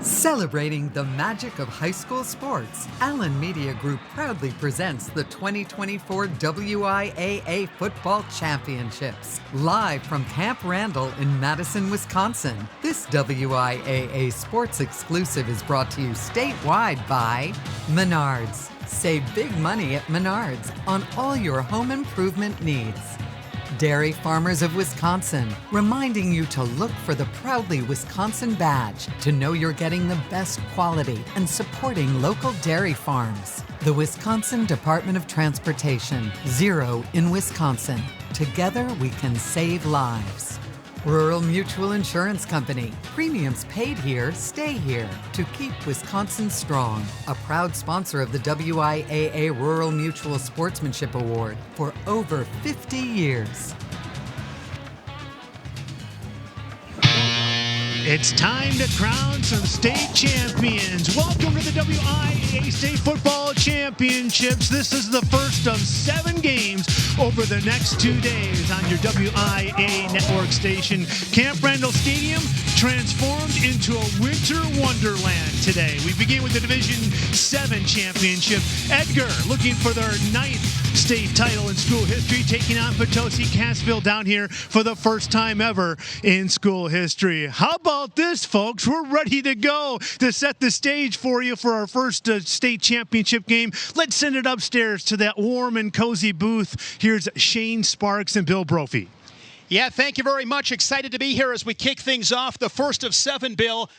Celebrating the magic of high school sports, Allen Media Group proudly presents the 2024 WIAA Football Championships, live from Camp Randall in Madison, Wisconsin. This WIAA sports exclusive is brought to you statewide by Menards. Save big money at Menards on all your home improvement needs. Dairy Farmers of Wisconsin, reminding you to look for the Proudly Wisconsin badge to know you're getting the best quality and supporting local dairy farms. The Wisconsin Department of Transportation, Zero in Wisconsin. Together we can save lives. Rural Mutual Insurance Company. Premiums paid here, stay here to keep Wisconsin strong. A proud sponsor of the WIAA Rural Mutual Sportsmanship Award for over 50 years. It's time to crown some state champions. Welcome to the WIAA State Football Championships. This is the first of 7 games over the next 2 days on your WIAA network station. Camp Randall Stadium transformed into a winter wonderland today. We begin with the Division 7 championship. Edgar looking for their 9th state title in school history, taking on Potosi Cassville down here for the first time ever in school history. How about this, folks? We're ready to go to set the stage for you for our first state championship game. Let's send it upstairs to that warm and cozy booth. Here's Shane Sparks and Bill Brophy. Yeah, thank you very much. Excited to be here as we kick things off. The first of 7, Bill.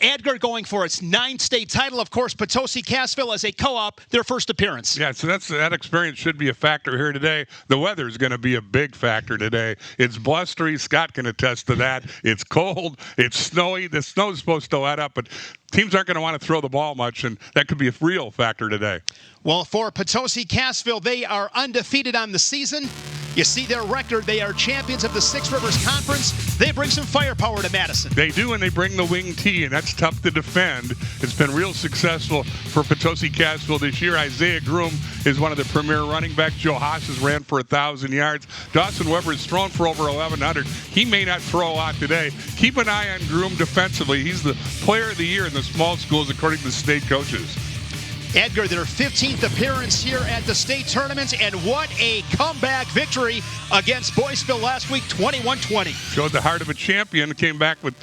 Edgar going for its 9th state title. Of course, Potosi Cassville as a co-op, their first appearance. Yeah, so that experience should be a factor here today. The weather is going to be a big factor today. It's blustery. Scott can attest to that. It's cold. It's snowy. The snow is supposed to let up, but teams aren't going to want to throw the ball much, and that could be a real factor today. Well, for Potosi Cassville, they are undefeated on the season. You see their record. They are champions of the Six Rivers Conference. They bring some firepower to Madison. They do, and they bring the wing T, and that's tough to defend. It's been real successful for Potosi Cassville this year. Isaiah Groom is one of the premier running backs. Joe Haas has ran for 1,000 yards. Dawson Weber has thrown for over 1,100. He may not throw a lot today. Keep an eye on Groom defensively. He's the player of the year in the small schools, according to the state coaches. Edgar, their 15th appearance here at the state tournament, and what a comeback victory against Boyceville last week, 21-20. Showed the heart of a champion, came back with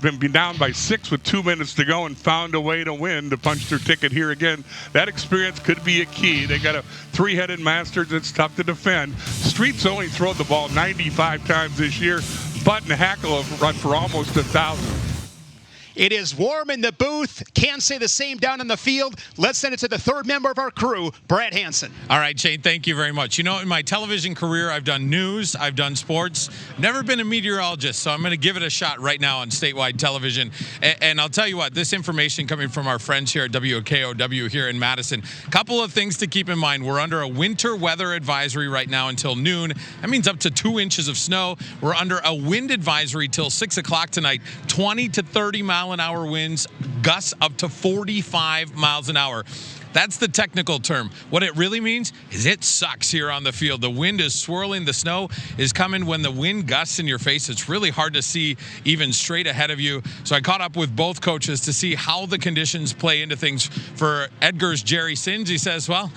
been down by 6 with 2 minutes to go and found a way to win, to punch their ticket here again. That experience could be a key. They got a 3-headed master that's tough to defend. Streets only thrown the ball 95 times this year. Butt and Hackle have run for almost 1,000. It is warm in the booth. Can't say the same down in the field. Let's send it to the third member of our crew, Brad Hansen. All right, Shane, thank you very much. You know, in my television career, I've done news, I've done sports, never been a meteorologist, so I'm going to give it a shot right now on statewide television. And I'll tell you what, this information coming from our friends here at WKOW here in Madison, a couple of things to keep in mind. We're under a winter weather advisory right now until noon. That means up to 2 inches of snow. We're under a wind advisory till 6 o'clock tonight, 20 to 30 mile-an-hour winds, gusts up to 45 miles an hour. That's the technical term. What it really means is it sucks here on the field. The wind is swirling. The snow is coming when the wind gusts in your face. It's really hard to see even straight ahead of you. So I caught up with both coaches to see how the conditions play into things. For Edgar's Jerry Sins, he says, well,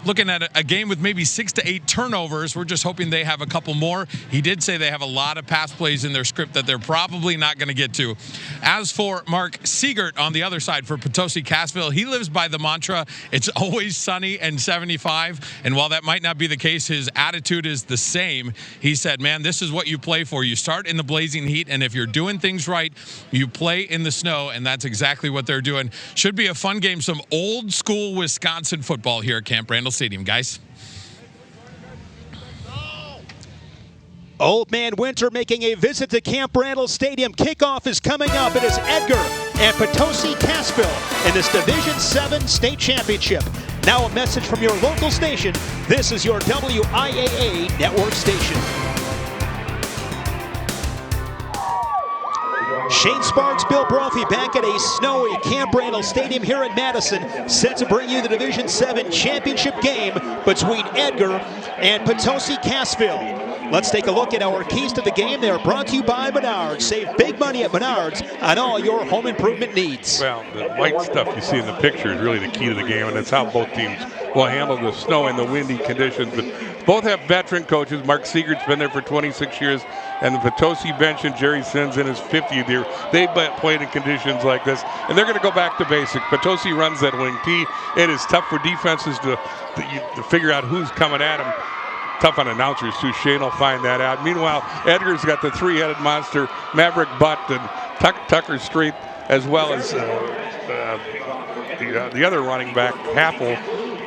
looking at a game with maybe 6 to 8 turnovers. We're just hoping they have a couple more. He did say they have a lot of pass plays in their script that they're probably not going to get to. As for Mark Siegert on the other side for Potosi Cassville, he lives by the mantra, it's always sunny and 75. And while that might not be the case, his attitude is the same. He said, man, this is what you play for. You start in the blazing heat, and if you're doing things right, you play in the snow, and that's exactly what they're doing. Should be a fun game. Some old school Wisconsin football here at Camp Randall Stadium, guys. Old Man Winter making a visit to Camp Randall Stadium. Kickoff is coming up. It is Edgar and Potosi Cassville in this Division 7 state championship. Now a message from your local station. This is your WIAA network station. Shane Sparks, Bill Brophy back at a snowy Camp Randall Stadium here in Madison, set to bring you the Division 7 championship game between Edgar and Potosi Cassville. Let's take a look at our keys to the game. They are brought to you by Menards. Save big money at Menards on all your home improvement needs. Well, the white stuff you see in the picture is really the key to the game, and that's how both teams will handle the snow and the windy conditions. But both have veteran coaches. Mark Siegert's been there for 26 years, and the Potosi bench and Jerry Sinn's in his 50th year. They've played in conditions like this, and they're going to go back to basic. Potosi runs that wing T. It is tough for defenses to figure out who's coming at them. Tough on announcers, too. Shane will find that out. Meanwhile, Edgar's got the three-headed monster, Maverick Butt and Tucker Street, as well as the other running back, Happel.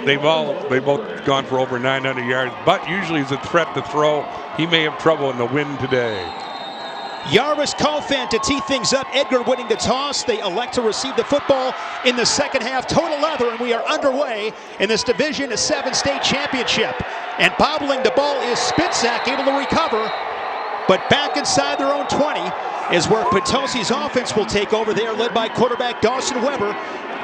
They've both gone for over 900 yards. Butt usually is a threat to throw. He may have trouble in the wind today. Jarvis Kofan to tee things up. Edgar winning the toss. They elect to receive the football in the second half. Total leather, and we are underway in this Division 7 state championship. And bobbling the ball is Spitzak, able to recover. But back inside their own 20 is where Potosi's offense will take over. They are led by quarterback Dawson Weber.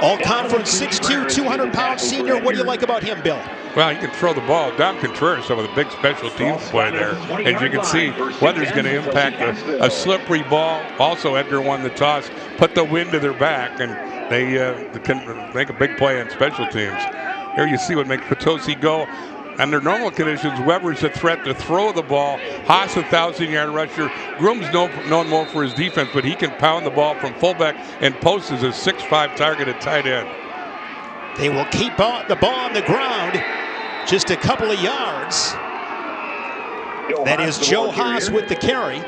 All-conference 6'2", 200-pound senior. What do you like about him, Bill? Well, he can throw the ball. Don Contreras, some of the big special teams play there. As you can see, weather's going to impact a slippery ball. Also, Edgar won the toss, put the wind to their back, and they can make a big play on special teams. Here you see what makes Potosi go. Under normal conditions, Weber's a threat to throw the ball. Haas, a 1,000-yard rusher. Groom's known more for his defense, but he can pound the ball from fullback and post as a 6'5" target at tight end. They will keep the ball on the ground just a couple of yards. That is Joe Haas with the carry.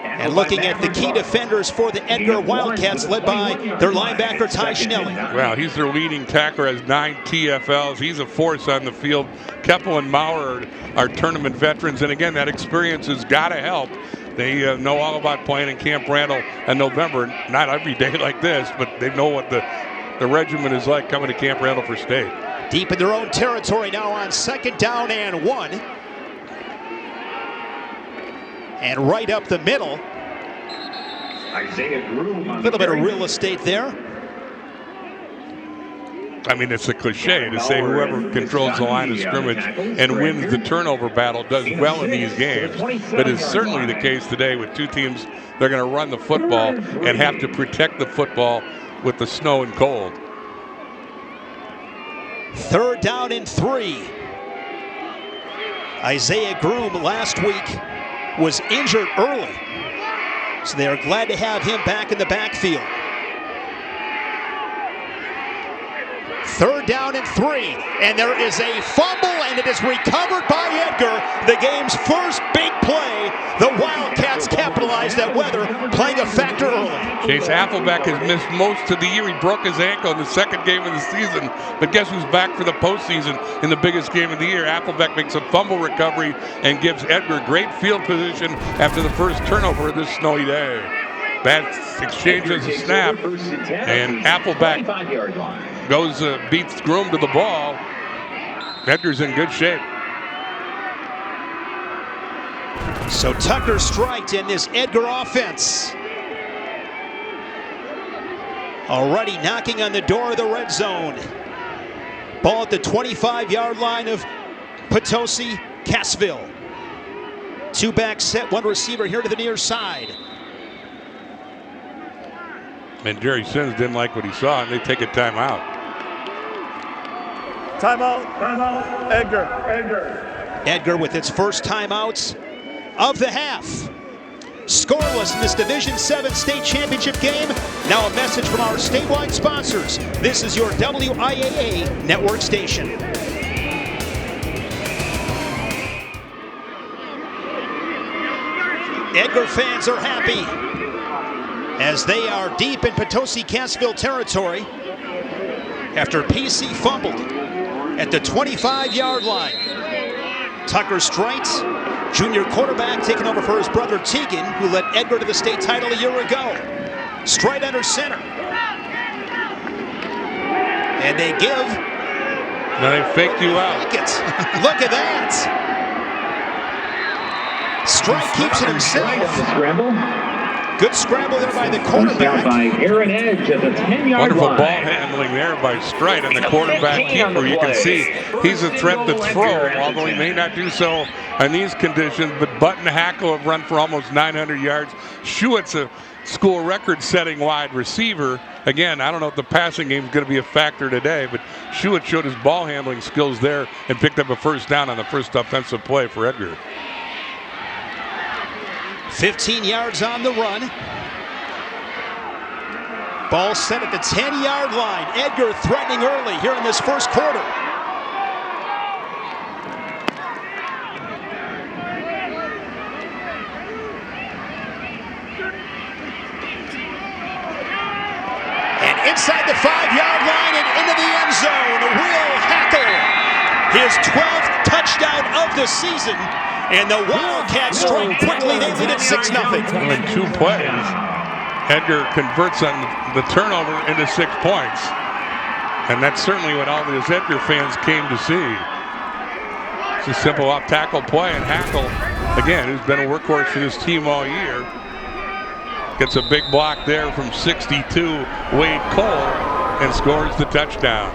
And looking at the key defenders for the Edgar Wildcats, led by their linebacker, Ty Schnelling. Well, he's their leading tackler, has 9 TFLs. He's a force on the field. Keppel and Maurer are tournament veterans, and again, that experience has got to help. They know all about playing in Camp Randall in November. Not every day like this, but they know what the regiment is like coming to Camp Randall for state. Deep in their own territory now on 2nd down and 1. And right up the middle. A little bit of real estate there. I mean, it's a cliche to say whoever controls the line of scrimmage and wins the turnover battle does well in these games. But it's certainly the case today with two teams. They're going to run the football and have to protect the football with the snow and cold. 3rd down and 3. Isaiah Groom last week was injured early, so they are glad to have him back in the backfield. 3rd down and 3, and there is a fumble, and it is recovered by Edgar. The game's first big play. The Wildcats capitalized that weather, playing a factor early. Chase Appleback has missed most of the year. He broke his ankle in the 2nd game of the season, but guess who's back for the postseason in the biggest game of the year? Appleback makes a fumble recovery and gives Edgar great field position after the first turnover of this snowy day. Bad exchange as a snap, and Appleback goes, beats Groom to the ball. Edgar's in good shape. So Tucker striked in this Edgar offense. Already knocking on the door of the red zone. Ball at the 25-yard line of Potosi, Cassville. 2 back set, 1 receiver here to the near side. And Jerry Sims didn't like what he saw, and they take a timeout. Timeout, Edgar. Edgar with its first timeouts of the half. Scoreless in this Division 7 state championship game. Now a message from our statewide sponsors. This is your WIAA network station. Edgar fans are happy as they are deep in Potosi Cassville territory after PC fumbled at the 25-yard line. Tucker strikes, junior quarterback taking over for his brother Tegan, who led Edgar to the state title a year ago. Straight under center. And they give. Now they faked you out. Look at that. Strike keeps it himself. Good scramble there by the quarterback. By Aaron Edge at the 10-yard Wonderful line. ball handling there by Strite, and the quarterback keeper. You can see he's a threat to throw, although he may not do so in these conditions. But Button Hackle have run for almost 900 yards. Schuett's a school record-setting wide receiver. Again, I don't know if the passing game is going to be a factor today, but Schuett showed his ball handling skills there and picked up a first down on the first offensive play for Edgar. 15 yards on the run. Ball set at the 10-yard line. Edgar threatening early here in this first quarter. And inside the 5-yard line and into the end zone, Will Hackle, his 12th touchdown of the season. And the Wildcats strike quickly. They lead at 6-0. In 2 plays, Edgar converts on the turnover into 6 points. And that's certainly what all these Edgar fans came to see. It's a simple off-tackle play, and Hackle, again, who's been a workhorse for this team all year, gets a big block there from 62 Wade Cole and scores the touchdown.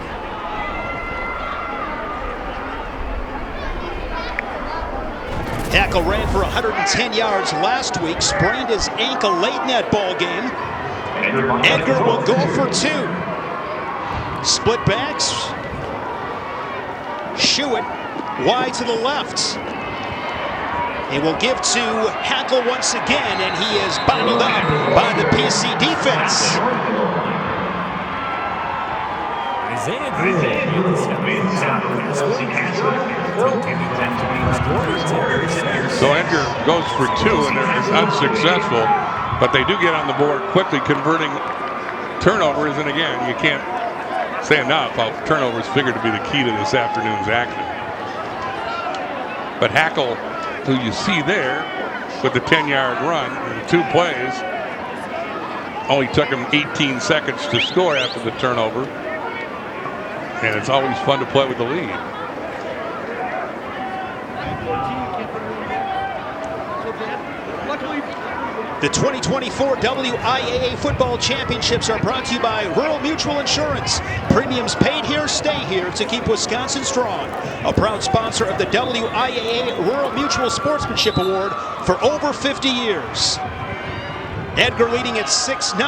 Hackle ran for 110 yards last week, sprained his ankle late in that ball game. Edgar will go for 2. Split backs. Schuett wide to the left. He will give to Hackle once again, and he is bottled up by the PC defense. So Edgar goes for 2 and is unsuccessful, but they do get on the board quickly, converting turnovers. And again, you can't say enough how turnovers figured to be the key to this afternoon's action. But Hackle, who you see there with the 10-yard run in 2 plays, only took him 18 seconds to score after the turnover. And it's always fun to play with the lead. The 2024 WIAA Football Championships are brought to you by Rural Mutual Insurance. Premiums paid here, stay here to keep Wisconsin strong. A proud sponsor of the WIAA Rural Mutual Sportsmanship Award for over 50 years. Edgar leading at 6-0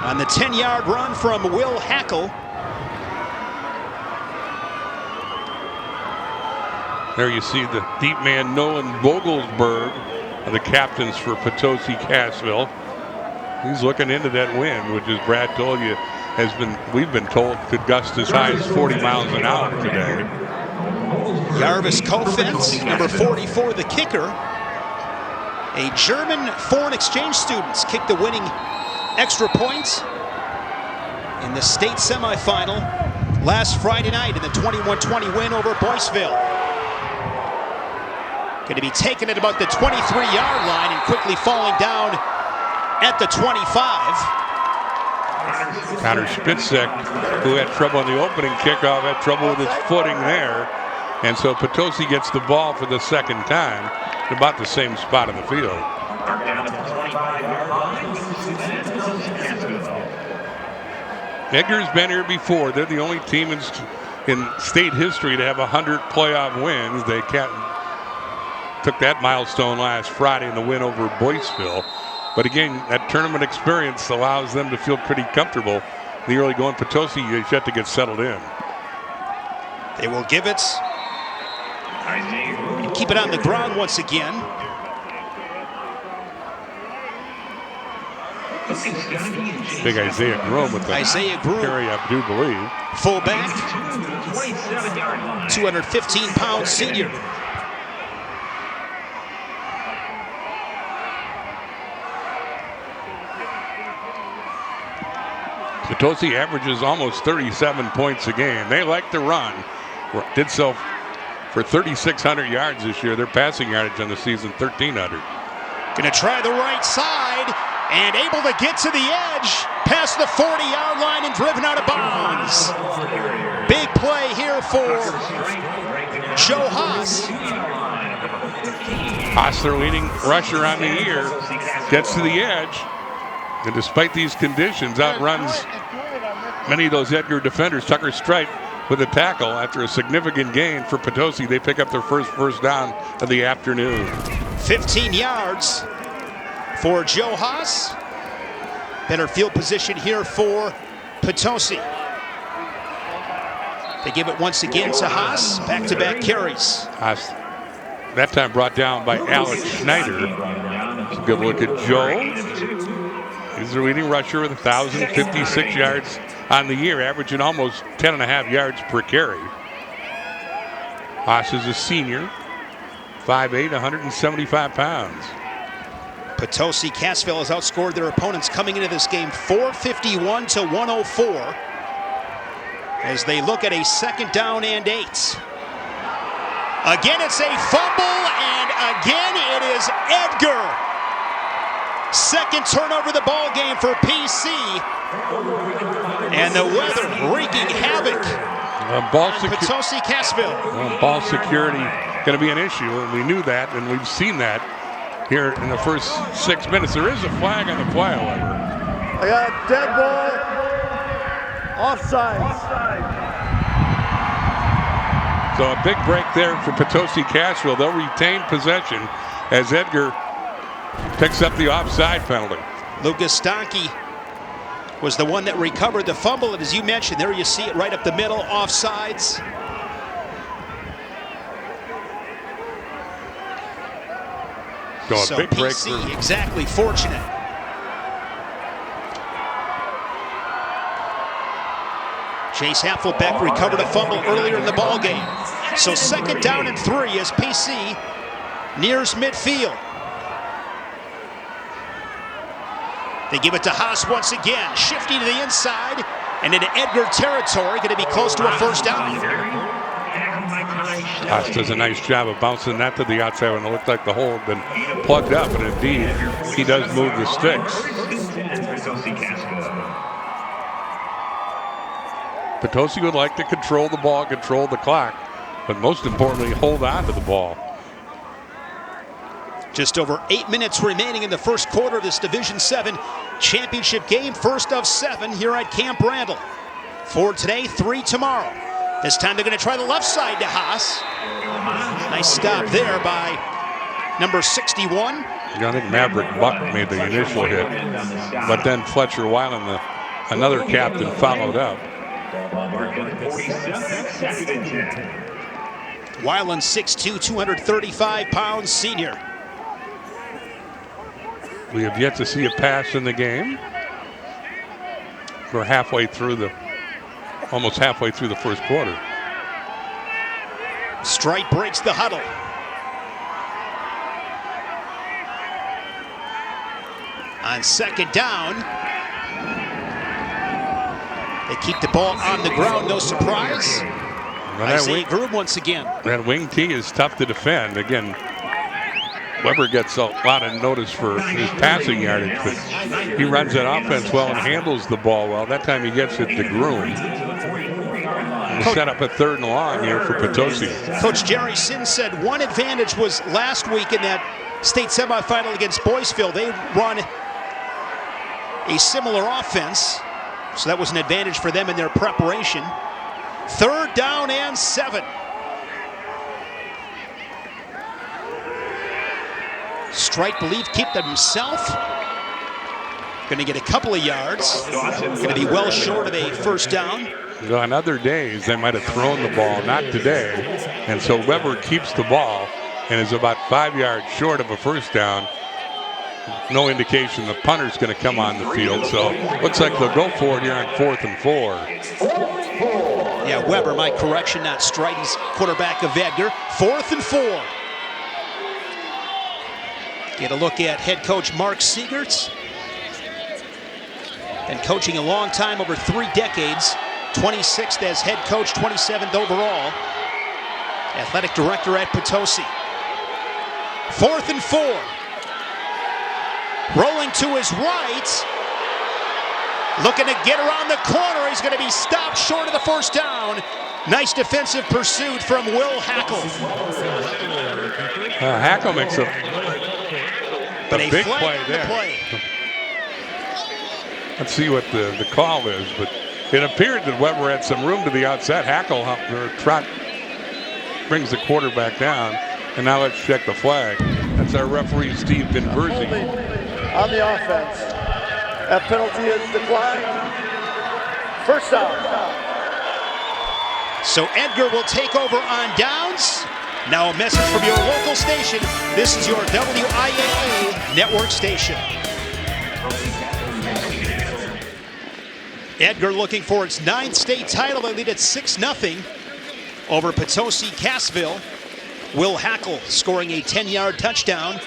on the 10-yard run from Will Hackle. There you see the deep man Nolan Vogelsberg, the captains for Potosi Cassville. He's looking into that wind, which, as Brad told you, we've been told could gust as high as 40 miles an hour today. Jarvis Kofent, number 44, the kicker. A German foreign exchange student kicked the winning extra point in the state semifinal last Friday night in the 21-20 win over Boyceville. Going to be taken at about the 23-yard line and quickly falling down at the 25. Connor Spitzek, who had trouble on the opening kickoff, had trouble with his footing there. And so Potosi gets the ball for the second time at about the same spot on the field. Edgar's been here before. They're the only team in state history to have 100 playoff wins. They took that milestone last Friday in the win over Boyceville. But again, that tournament experience allows them to feel pretty comfortable. The early going Potosi is yet to get settled in. They will give it and keep it on the ground once again. Big Isaiah Groom with the carry, I do believe. Fullback, 215-pound senior. Potosi averages almost 37 points a game. They like to run. Did so for 3,600 yards this year. Their passing yardage on the season, 1,300. Going to try the right side and able to get to the edge past the 40-yard line and driven out of bounds. Big play here for Joe Haas. Haas, their leading rusher on the year. gets to the edge, and despite these conditions, outruns many of those Edgar defenders. Tucker Strite with a tackle after a significant gain for Potosi. They pick up their first down of the afternoon. 15 yards for Joe Haas. Better field position here for Potosi. They give it once again to Haas. Back-to-back carries. Haas, that time brought down by Alex Schneider. Let's good look at Joe. He's the leading rusher with 1,056 yards on the year, averaging almost 10.5 yards per carry. Haas is a senior, 5'8", 175 pounds. Potosi, Cassville has outscored their opponents coming into this game 451 to 104 as they look at a 2nd down and 8. Again, it's a fumble, and again it is Edgar. 2nd turnover of the ball game for PC. And the weather wreaking havoc on Potosi, Cassville. Ball security going to be an issue, and we knew that, and we've seen that here in the first 6 minutes. There is a flag on the play, however. I got dead ball, offside. So a big break there for Potosi Cassville. They'll retain possession as Edgar picks up the offside penalty. Lucas Donkey was the one that recovered the fumble, and as you mentioned, there you see it right up the middle, offsides. So big break PC exactly fortunate. Chase Hasselbeck recovered a fumble earlier in the ball game. So 2nd down and 3 as PC nears midfield. They give it to Haas once again, shifting to the inside and into Edgar territory, going to be close to a 1st down. Haas does a nice job of bouncing that to the outside when it looked like the hole had been plugged up, and indeed, he does move the sticks. Potosi would like to control the ball, control the clock, but most importantly, hold on to the ball. Just over 8 minutes remaining in the first quarter of this Division 7 championship game, 1st of 7 here at Camp Randall. 4 today, 3 tomorrow. This time they're going to try the left side to Haas. Nice stop there by number 61. I think Maverick Buck made the initial hit, but then Fletcher Weiland, another captain, followed up. Weiland, 6'2", 235 pounds, senior. We have yet to see a pass in the game. We're almost halfway through the first quarter. Strite breaks the huddle. On 2nd down, they keep the ball on the ground, no surprise. Isaiah Groom once again. That wing T is tough to defend. Again, Weber gets a lot of notice for his passing yardage, but he runs that offense well and handles the ball well. That time he gets it to Groom. Set up a 3rd and long here for Potosi. Coach Jerry Sin said one advantage was last week in that state semifinal against Boyceville. They run a similar offense, so that was an advantage for them in their preparation. 3rd down and 7. Strite believed keep them himself. Going to get a couple of yards. Going to be well short of a 1st down. On other days, they might have thrown the ball, not today. And so Weber keeps the ball and is about 5 yards short of a 1st down. No indication the punter's going to come on the field. So looks like they'll go for it here on 4th and 4. Yeah, Weber, my correction, not Strite. He's quarterback of Edgar. 4th and 4. Get a look at head coach Mark Siegerts. Been coaching a long time, over 3 decades. 26th as head coach, 27th overall. Athletic director at Potosi. 4th and 4. Rolling to his right. Looking to get around the corner. He's going to be stopped short of the 1st down. Nice defensive pursuit from Will Hackle. Hackle makes a But a a big flag play on there. the play. Let's see what the call is, but it appeared that Weber had some room to the outside. Hackle or trot brings the quarterback down, and now let's check the flag. That's our referee, Steve Conversi. On the offense. That penalty is declined. First down. So Edgar will take over on downs. Now a message from your local station. This is your WIAA network station. Edgar looking for its 9th state title. They lead at 6-0 over Potosi Cassville. Will Hackle scoring a 10-yard touchdown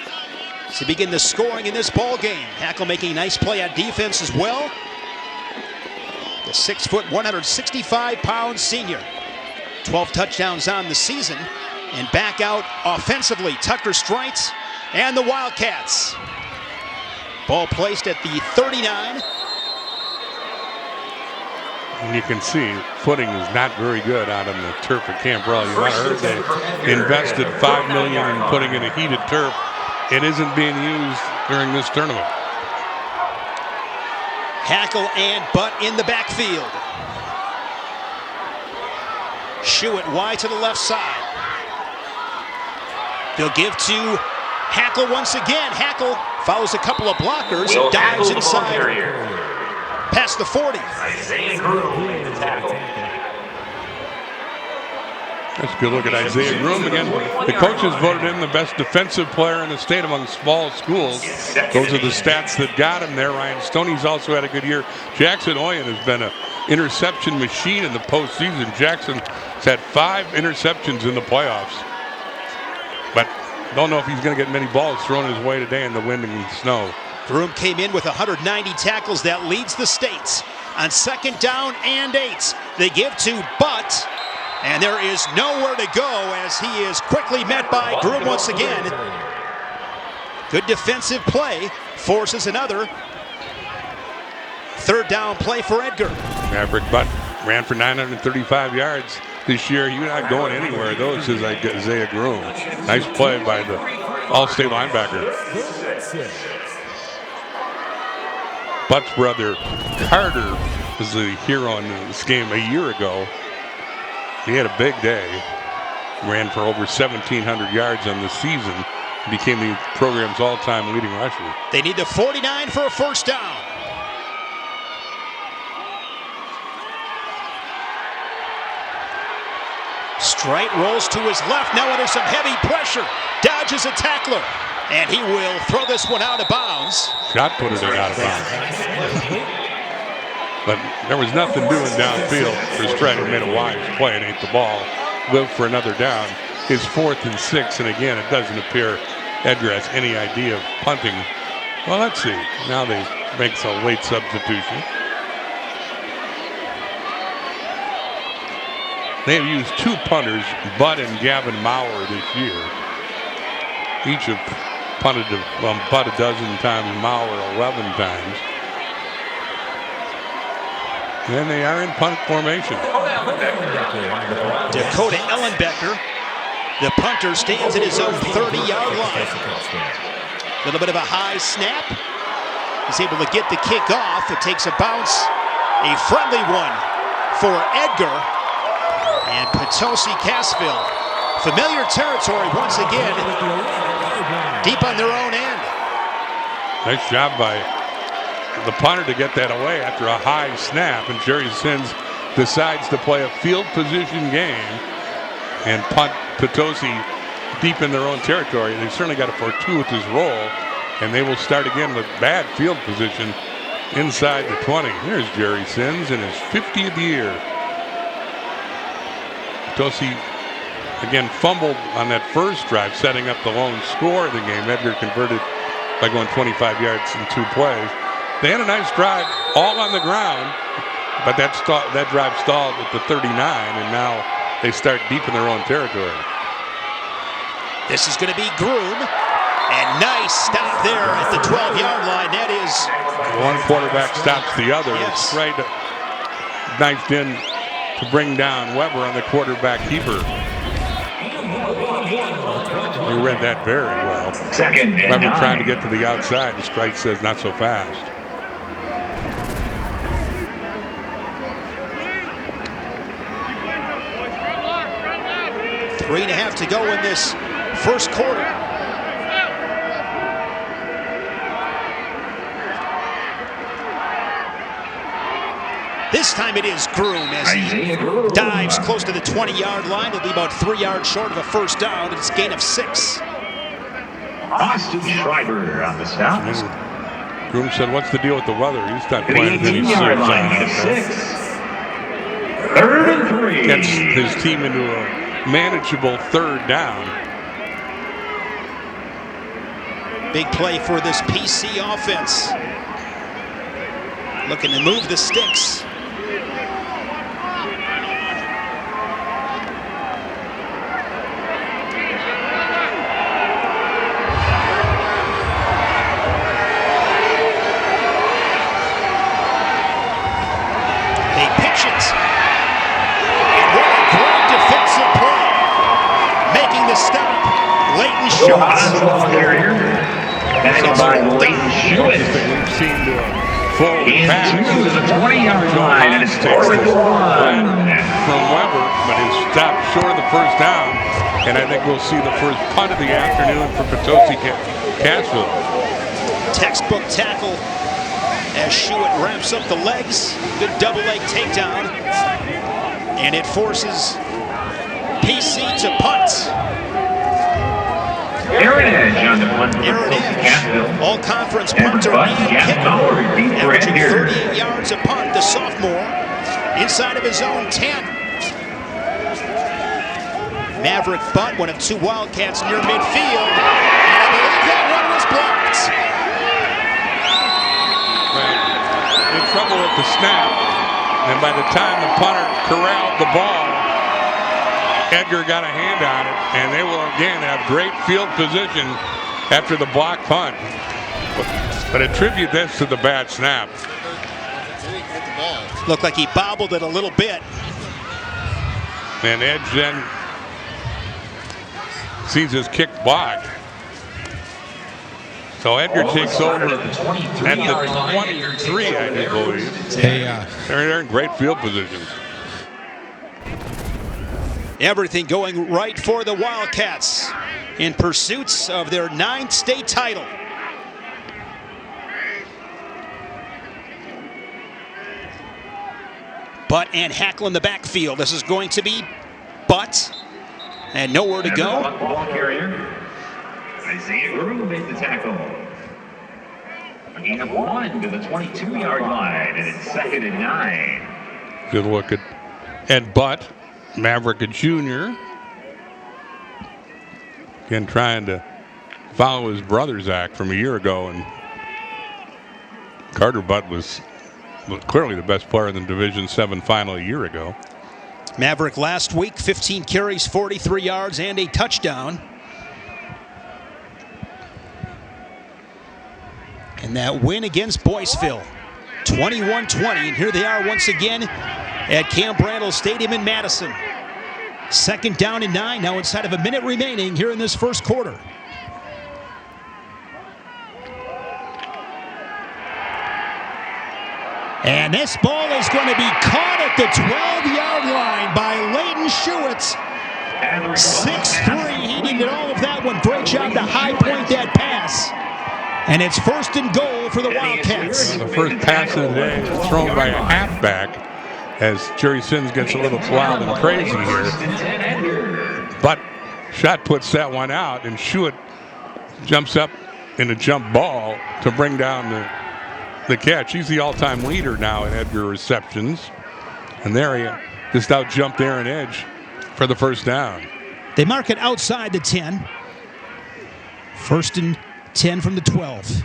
to begin the scoring in this ball game. Hackle making a nice play on defense as well. The 6', 165-pound senior. 12 touchdowns on the season. And back out offensively, Tucker Strites and the Wildcats. Ball placed at the 39. And you can see footing is not very good out on the turf at Camp Raleigh. You might have heard they invested $5 million in putting in a heated turf. It isn't being used during this tournament. Hackle and Butt in the backfield. Shuett wide to the left side. They'll give to Hackle once again. Hackle follows a couple of blockers and dives inside past the 40. That's a good look at Isaiah Groom again. The coaches voted him the best defensive player in the state among small schools. Those are the stats that got him there. Ryan Stoney's also had a good year. Jackson Oyen has been an interception machine in the postseason. Jackson's had 5 interceptions in the playoffs. But don't know if he's going to get many balls thrown his way today in the wind and snow. Groom came in with 190 tackles. That leads the state. On 2nd down and 8, they give to Butt. And there is nowhere to go as he is quickly met by Groom once again. Good defensive play. Forces another 3rd down play for Edgar. Maverick Butt ran for 935 yards this year. You're not going anywhere. Those is like Isaiah Groom. Nice play by the All-State linebacker. Butt's brother Carter was the hero in this game a year ago. He had a big day. Ran for over 1,700 yards on the season. Became the program's all-time leading rusher. They need the 49 for a first down. Strite rolls to his left. Now under some heavy pressure. Dodges a tackler. And he will throw this one out of bounds. Shot put it out of bounds. But there was nothing doing downfield for Strite. He made a wise play and ate the ball. Lived for another down. His 4th and 6. And again, it doesn't appear Edgar has any idea of punting. Well, let's see. Now they make a late substitution. They have used 2 punters, Butt and Gavin Maurer, this year. Each have punted Butt a dozen times, Maurer 11 times. And they are in punt formation. Dakota Ellenbecker, the punter, stands at his own 30-yard line. A little bit of a high snap. He's able to get the kick off. It takes a bounce. A friendly one for Edgar. And Potosi Cassville. Familiar territory once again. Deep on their own end. Nice job by the punter to get that away after a high snap. And Jerry Sins decides to play a field position game and punt Potosi deep in their own territory. They've certainly got a fortuitous roll. And they will start again with bad field position inside the 20. Here's Jerry Sins in his 50th year. Potosi again fumbled on that first drive, setting up the lone score of the game. Edgar converted by going 25 yards in 2 plays. They had a nice drive, all on the ground, but that drive stalled at the 39, and now they start deep in their own territory. This is going to be Groom, and nice stop there at the 12-yard line. That is... One quarterback stops the other. Yes. It's right knifed in to bring down Weber on the quarterback keeper. We read that very well. Second and Weber 9. trying to get to the outside. The strike says not so fast. Three and a half to go in this first quarter. This time it is Groom as he dives close to the 20-yard line. It'll be about 3 yards short of a first down. It's a gain of 6. Austin Schreiber on the stop. Groom said, "What's the deal with the weather? He's not To the playing any 18-yard serious line, on of it." 6. 3rd and 3. Gets his team into a manageable 3rd down. Big play for this PC offense. Looking to move the sticks. They pitch it. And what a great defensive play. Making the stop. Leighton Schultz. Ball carrier. Headed by Leighton Schultz. We've seen to a full pass. Into the 20-yard line, and it's 4th and 1. From Weber, but is stopped short of the first down. And I think we'll see the first punt of the afternoon for Potosi Cassville. Textbook tackle as Schuett wraps up the legs. Good double leg takedown. And it forces PC to punt. Aaron Edge on the punt for Aaron Potosi Edge, Cassville. all-conference And punter punt, and Gavin kicker, Howard, deep for averaging Edgar. 38 yards a punt, the sophomore, inside of his own 10. Maverick bunt, one of 2 Wildcats near midfield. And I believe that one was blocked. In trouble with the snap, and by the time the punter corralled the ball, Edgar got a hand on it, and they will again have great field position after the block punt. But attribute this to the bad snap. Looked like he bobbled it a little bit. And Edge then sees his kick blocked. So Edgar takes over at the 23, I do believe. They're in great field positions. Everything going right for the Wildcats in pursuits of their 9th state title. Butt and Hackle in the backfield. This is going to be Butt and nowhere to go. Ball carrier. Isaiah Groom made the tackle. A gain of 1 to the 22-yard line, and it's 2nd and 9. Good look at Butt, Maverick, a junior. Again, trying to follow his brother's act from a year ago, and Carter Butt was clearly the best player in the Division VII final a year ago. Maverick last week, 15 carries, 43 yards, and a touchdown. And that win against Boyceville, 21-20. And here they are once again at Camp Randall Stadium in Madison. 2nd down and 9, now inside of a minute remaining here in this first quarter. And this ball is going to be caught at the 12-yard line by Leighton Schuett. 6'3", he needed all of that one. Great job to high point that pass. And it's 1st and goal for the Wildcats. The first pass of the day is thrown by a halfback as Jerry Sims gets a little wild and crazy here. But shot puts that one out, and Schuett jumps up in a jump ball to bring down the catch. He's the all-time leader now in Edgar receptions. And there he just out-jumped Aaron Edge for the first down. They mark it outside the 10. 1st and 10 from the 12.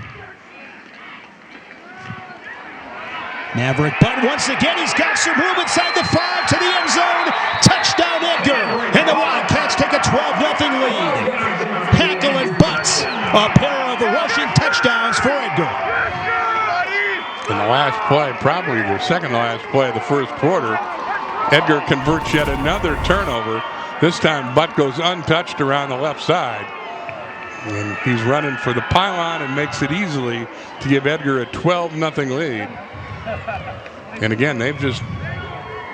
Maverick, but once again, he's got some room inside the 5 to the end zone. Touchdown, Edgar. And the Wildcats take a 12-0 lead. Hackle and Butts, a pair of rushing touchdowns for Edgar. In the last play, probably the second last play of the first quarter, Edgar converts yet another turnover. This time, Butt goes untouched around the left side. And he's running for the pylon and makes it easily to give Edgar a 12-0 lead. And again, they've just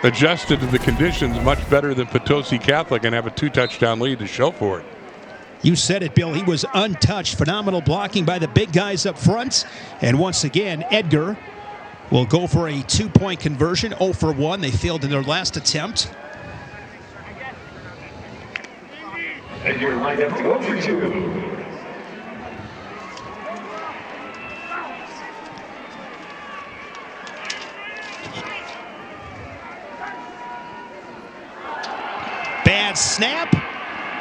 adjusted to the conditions much better than Potosi Catholic and have a 2-touchdown lead to show for it. You said it, Bill. He was untouched. Phenomenal blocking by the big guys up front. And once again, Edgar will go for a 2-point conversion. 0 for 1. They failed in their last attempt. Edgar lined up to go for 2. Bad snap.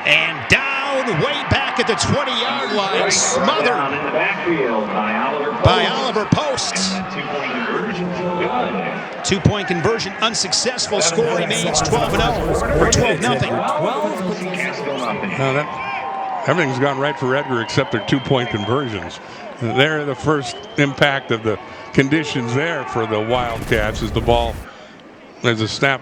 And down way back at the 20-yard line. Smothered down in the backfield by Oliver Post. 2-point conversion still good. 2-point conversion unsuccessful. Score remains 12-0 or 12-0. Everything's gone right for Edgar except their 2-point conversions. They're the first impact of the conditions there for the Wildcats as the ball, as the snap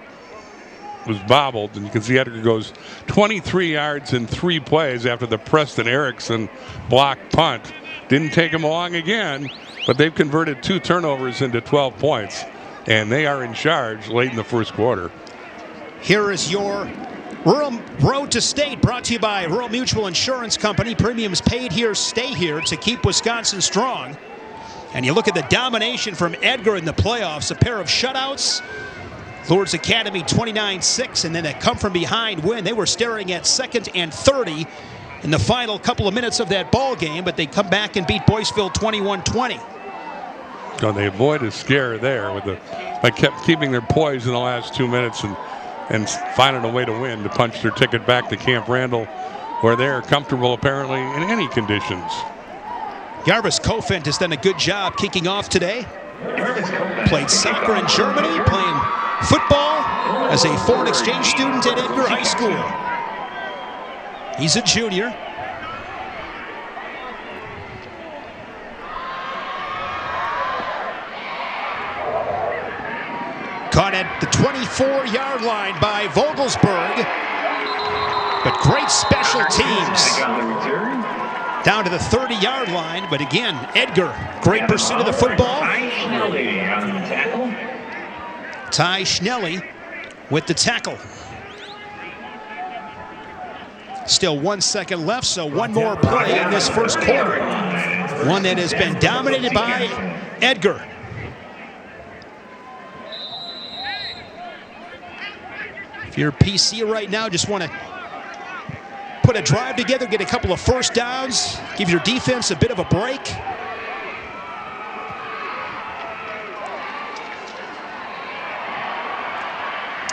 was bobbled, and you can see Edgar goes 23 yards in 3 plays after the Preston Erickson block punt. Didn't take him long again, but they've converted 2 turnovers into 12 points, and they are in charge late in the first quarter. Here is your Rural Road to State, brought to you by Rural Mutual Insurance Company. Premiums paid here, stay here to keep Wisconsin strong. And you look at the domination from Edgar in the playoffs, a pair of shutouts. Lourdes Academy 29-6, and then a come-from-behind win. They were staring at 2nd and 30 in the final couple of minutes of that ball game, but they come back and beat Boyceville 21-20. So they avoid a scare there with by kept keeping their poise in the last 2 minutes and finding a way to win, to punch their ticket back to Camp Randall, where they're comfortable apparently in any conditions. Jarvis Kofent has done a good job kicking off today. Played soccer in Germany, playing football as a foreign exchange student at Edgar High School. He's a junior. Caught at the 24-yard line by Vogelsberg. But great special teams. Down to the 30-yard line, but again, Edgar, great pursuit of the football. Ty Schnelly with the tackle. Still 1 second left, so one more play in this first quarter. One that has been dominated by Edgar. If you're PC right now, just want to put a drive together, get a couple of first downs, give your defense a bit of a break.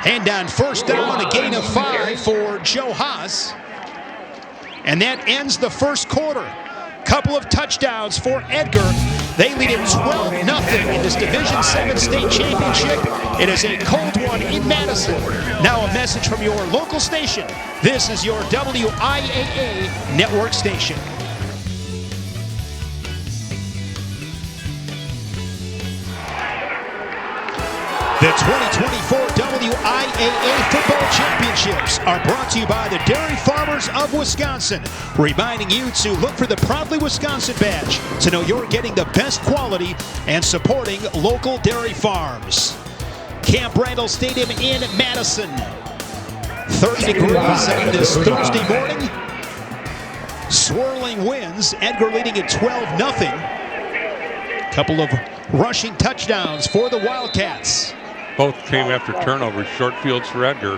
And on first down, a gain of 5 for Joe Haas. And that ends the first quarter. Couple of touchdowns for Edgar. They lead it 12-0 in this Division 7 state championship. It is a cold one in Madison. Now a message from your local station. This is your WIAA network station. The 2024 WIAA Football Championships are brought to you by the Dairy Farmers of Wisconsin, reminding you to look for the Proudly Wisconsin badge to know you're getting the best quality and supporting local dairy farms. Camp Randall Stadium in Madison. 30 degrees on this Thursday morning. Swirling winds. Edgar leading at 12-0. Couple of rushing touchdowns for the Wildcats. Both came after turnovers, short fields for Edgar,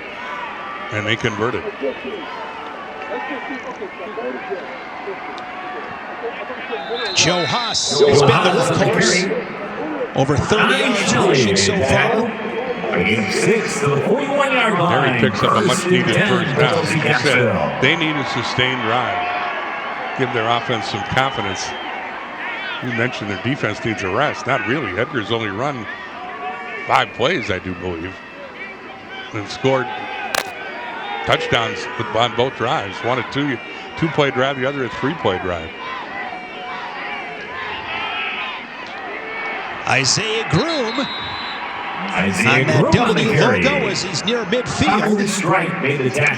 and they converted. Joe Haas has been the workhorse. Over 30 yards rushing so far. Gain 6 to the 41-yard line. There he picks up a much-needed first down. He said they need a sustained drive. Give their offense some confidence. You mentioned their defense needs a rest. Not really. Edgar's only run 5 plays, I do believe, and scored touchdowns on both drives. One a two-play drive, the other a 3-play drive. Isaiah Groom on that W logo as he's near midfield.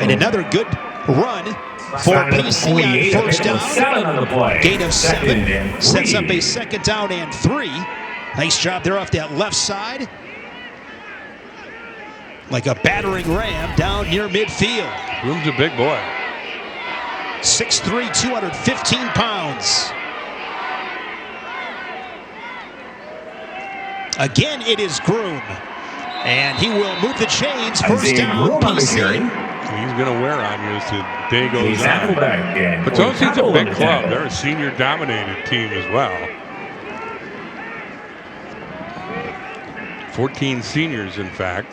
And another good run for PC on first down. Gain of 7. Sets up a second down and 3. Nice job there off that left side. Like a battering ram down near midfield. Groom's a big boy. 6'3", 215 pounds. Again, it is Groom. And he will move the chains. First down, PC. He's going to wear on you as the day goes on. Potosi's a big club. They're a senior-dominated team as well. 14 seniors, in fact.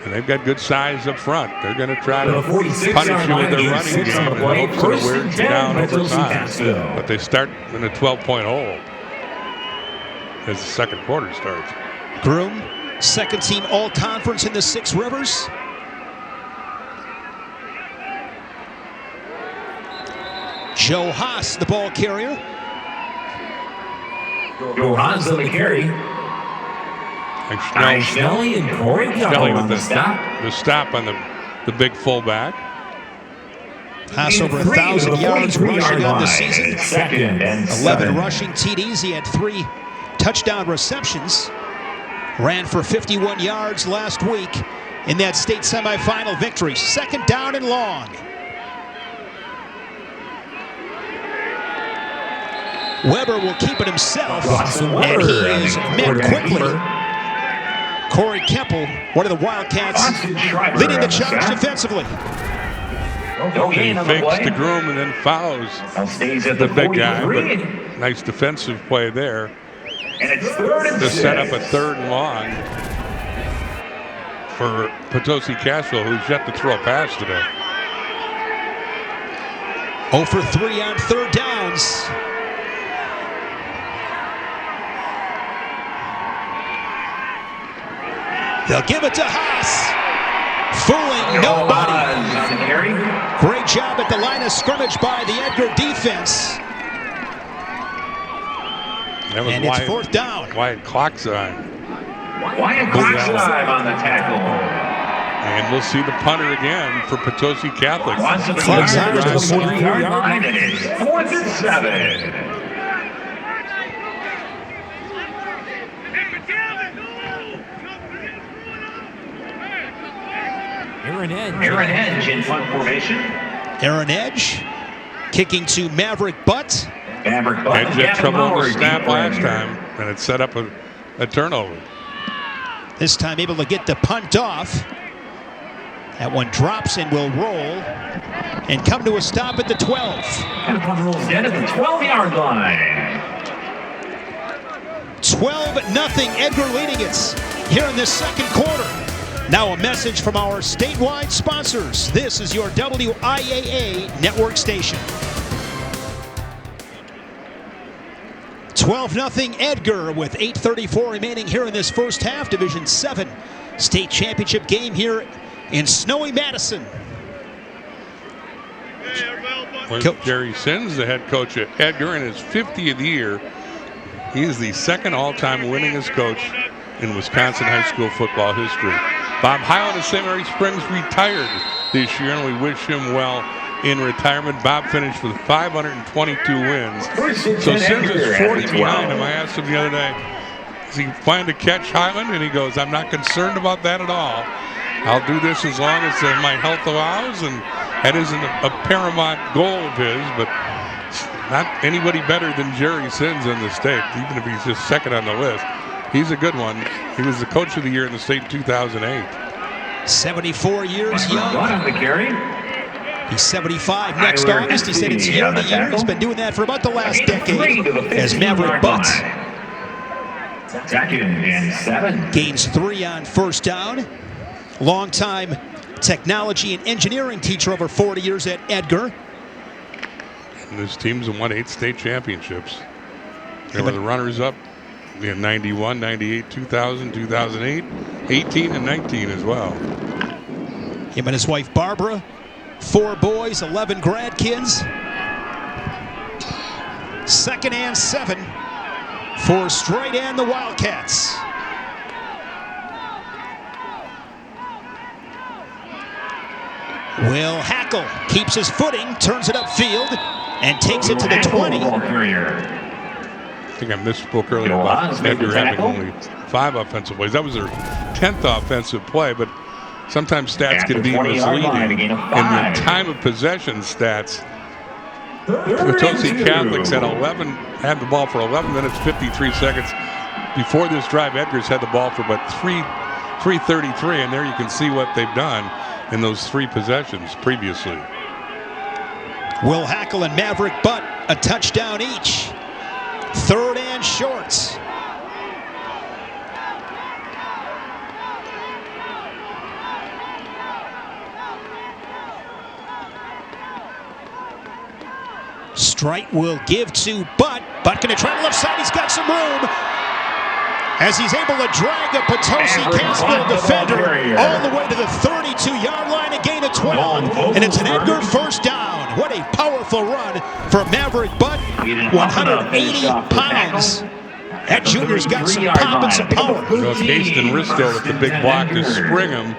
And they've got good size up front. They're going to try to punish you with their running game in hopes that it wears you down over time. But they start in a 12-point hole as the second quarter starts. Groom, second team all-conference in the Six Rivers. Joe Haas, the ball carrier. Joe Haas on the carry. Schnelly and Corey Schnelly with the stop on the big fullback. Haas over 1,000 yards rushing on the season. 11 rushing TDs. He had 3 touchdown receptions. Ran for 51 yards last week in that state semifinal victory. Second down and long. Weber will keep it himself, and he is met quickly. Corey Kemple, one of the Wildcats, leading the charge defensively. He fakes the Groom and then fouls the big guy, but nice defensive play there to set up a 3rd and long for Potosi Cassville, who's yet to throw a pass today. 0 for 3 on 3rd downs. They'll give it to Haas. Fooling nobody. Great job at the line of scrimmage by the Edgar defense. And it's 4th down. Wyatt clock's on. Wyatt clock's on the tackle. And we'll see the punter again for Potosi Catholic. Clock's on to the 43-yard line. It is 4th and 7. Aaron Edge in punt formation. Aaron Edge kicking to Maverick Butt. Edge had trouble on the snap last time, and it set up a turnover. This time able to get the punt off. That one drops and will roll and come to a stop at the 12. And the punt rolls dead at the 12-yard line. 12-0 Edgar leading it here in this second quarter. Now a message from our statewide sponsors. This is your WIAA network station. 12-0 Edgar with 8:34 remaining here in this first half. Division 7 state championship game here in snowy Madison. Jerry Sins, the head coach at Edgar, in his 50th year. He is the second all-time winningest coach in Wisconsin high school football history. Bob Highland of St. Mary Springs retired this year, and we wish him well in retirement. Bob finished with 522 wins. So Sims is 40 behind him. I asked him the other day, is he planning to catch Highland? And he goes, I'm not concerned about that at all. I'll do this as long as my health allows, and that isn't a paramount goal of his, but not anybody better than Jerry Sins in the state, even if he's just second on the list. He's a good one. He was the coach of the year in the state in 2008. 74 years young. On the carry. He's 75 next August. He said it's year to year. He's been doing that for about the last decade as Maverick Butts. Second and 7. Gains 3 on first down. Longtime technology and engineering teacher, over 40 years at Edgar. And this team's won 8 state championships. They were the runners-up in 91, 98, 2000, 2008, 18, and 19 as well. Him and his wife Barbara, 4 boys, 11 grandkids. 2nd and 7 for Straight and the Wildcats. Will Hackle keeps his footing, turns it upfield, and takes it to the 20. I think I misspoke earlier about Edgar having only 5 offensive plays. That was their 10th offensive play, but sometimes stats can be misleading. In the time of possession stats, Potosi Catholics had the ball for 11 minutes, 53 seconds. Before this drive, Edgar's had the ball for about 3:33, and there you can see what they've done in those 3 possessions previously. Will Hackle and Maverick Butt, a touchdown each. 3rd and shorts. Strite will give to Butt. Butt going to try the left side. He's got some room. As he's able to drag a Potosi Cassville defender all the way to the 32-yard line, a gain of 12. And it's an Edgar first down. What a powerful run for Maverick Butt. 180 pounds. That junior's got some pop and some power. Caston Risto with the big block to spring him.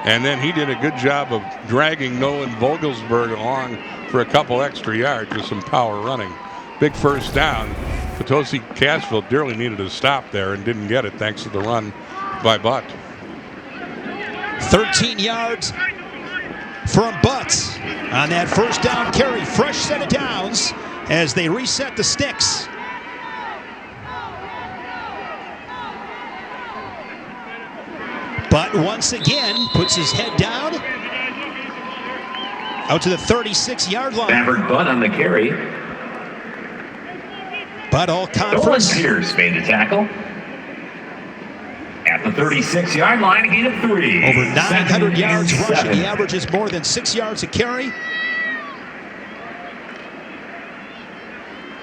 And then he did a good job of dragging Nolan Vogelsberg along for a couple extra yards with some power running. Big first down. Potosi Cassville dearly needed a stop there and didn't get it thanks to the run by Butt. 13 yards from Butt on that first down carry. Fresh set of downs as they reset the sticks. Butt once again puts his head down out to the 36-yard line. Maverick Butt on the carry. Butt all conference. Pierce made the tackle. At the 36-yard line, a gain of 3. Over 900 yards rushing. He averages more than 6 yards a carry.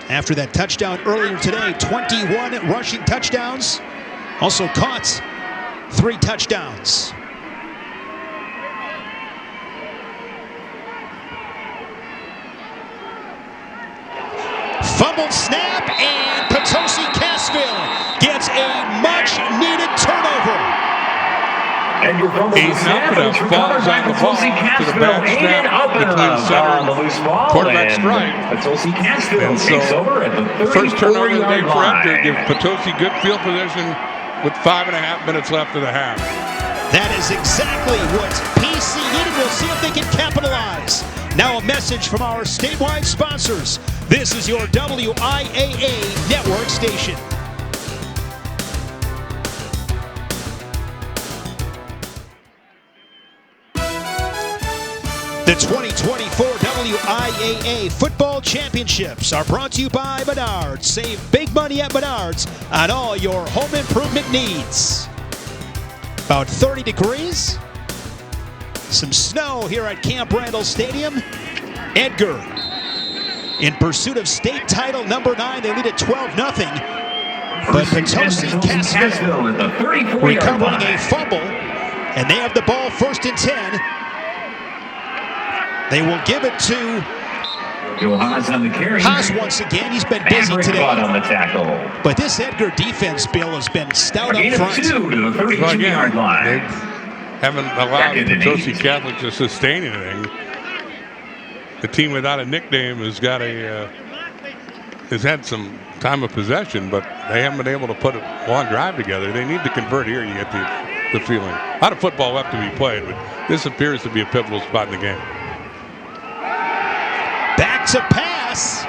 After that touchdown earlier today, 21 rushing touchdowns. Also caught 3 touchdowns. Fumbled snap, and Potosi Cassville gets a much-needed turnover. Edgar fumbles the snap, and it's recovered by Potosi Cassville. Aided up and on the loose ball, quarterback and strike. Potosi Cassville takes over at the 34-yard First turnover of the day for line. Edgar gives Potosi good field position with 5.5 minutes left of the half. That is exactly what PC needed. We'll see if they can capitalize. Now a message from our statewide sponsors. This is your WIAA network station. The 2024 WIAA Football Championships are brought to you by Menards. Save big money at Menards on all your home improvement needs. About 30 degrees. Some snow here at Camp Randall Stadium. Edgar in pursuit of state title number 9. They lead at 12-0. But Potosi Cassville recovering a fumble. And they have the ball 1st and 10. They will give it to Haas on the carry. Haas once again. He's been busy today. On the tackle. But this Edgar defense, Bill, has been stout up front. 2 to the 32-yard line. They haven't allowed Potosi Catholic to sustain anything. The team without a nickname has had some time of possession, but they haven't been able to put a long drive together. They need to convert here, you get the feeling. A lot of football left to be played, but this appears to be a pivotal spot in the game. Back to pass.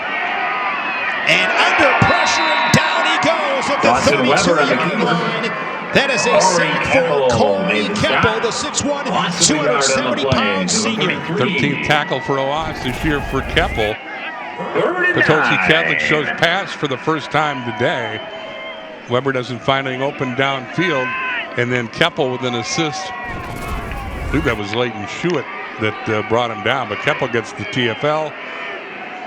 And under pressure, and down he goes at the 32-yard line. That is a sack for Corey Keppel, the 6'1", 270-pound senior. 13th tackle for a loss this year for Keppel. Potosi Catholic shows pass for the first time today. Weber doesn't find anything open downfield. And then Keppel with an assist. I believe that was Leighton Schuett that brought him down. But Keppel gets the TFL.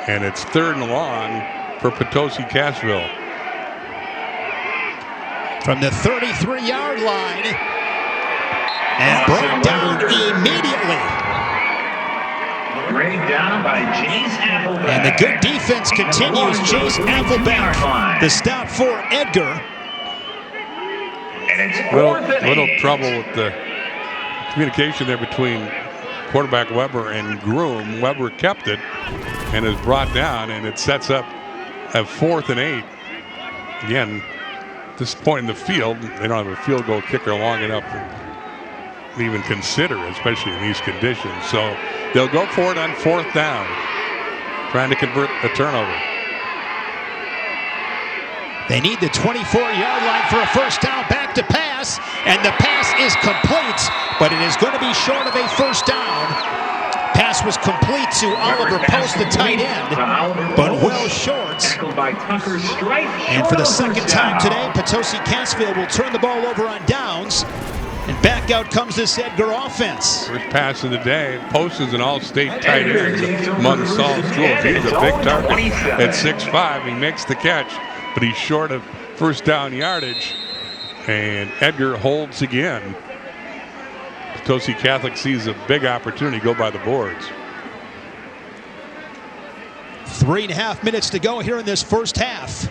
And it's 3rd and long for Potosi Cassville. From the 33-yard line. And brought down immediately. Dragged down by Jace Appleback. And the good defense continues. Jace Appleback, the stop for Edgar. And it's little trouble with the communication there between quarterback Weber and Groom. Weber kept it and is brought down, and it sets up a 4th and 8. Again, at this point in the field, they don't have a field goal kicker long enough to even consider, especially in these conditions. So they'll go for it on 4th down, trying to convert a turnover. They need the 24-yard line for a first down. Back to pass, and the pass is complete, but it is going to be short of a first down. Pass was complete to Oliver Post, the tight end, but well short. And for the second time today, Potosi Cassville will turn the ball over on downs, and back out comes this Edgar offense. First pass of the day. Post is an all-state tight end among Saul schools. He's a big target at 6'5". He makes the catch, but he's short of first down yardage, and Edgar holds again. Potosi Catholic sees a big opportunity go by the boards. 3.5 minutes to go here in this first half.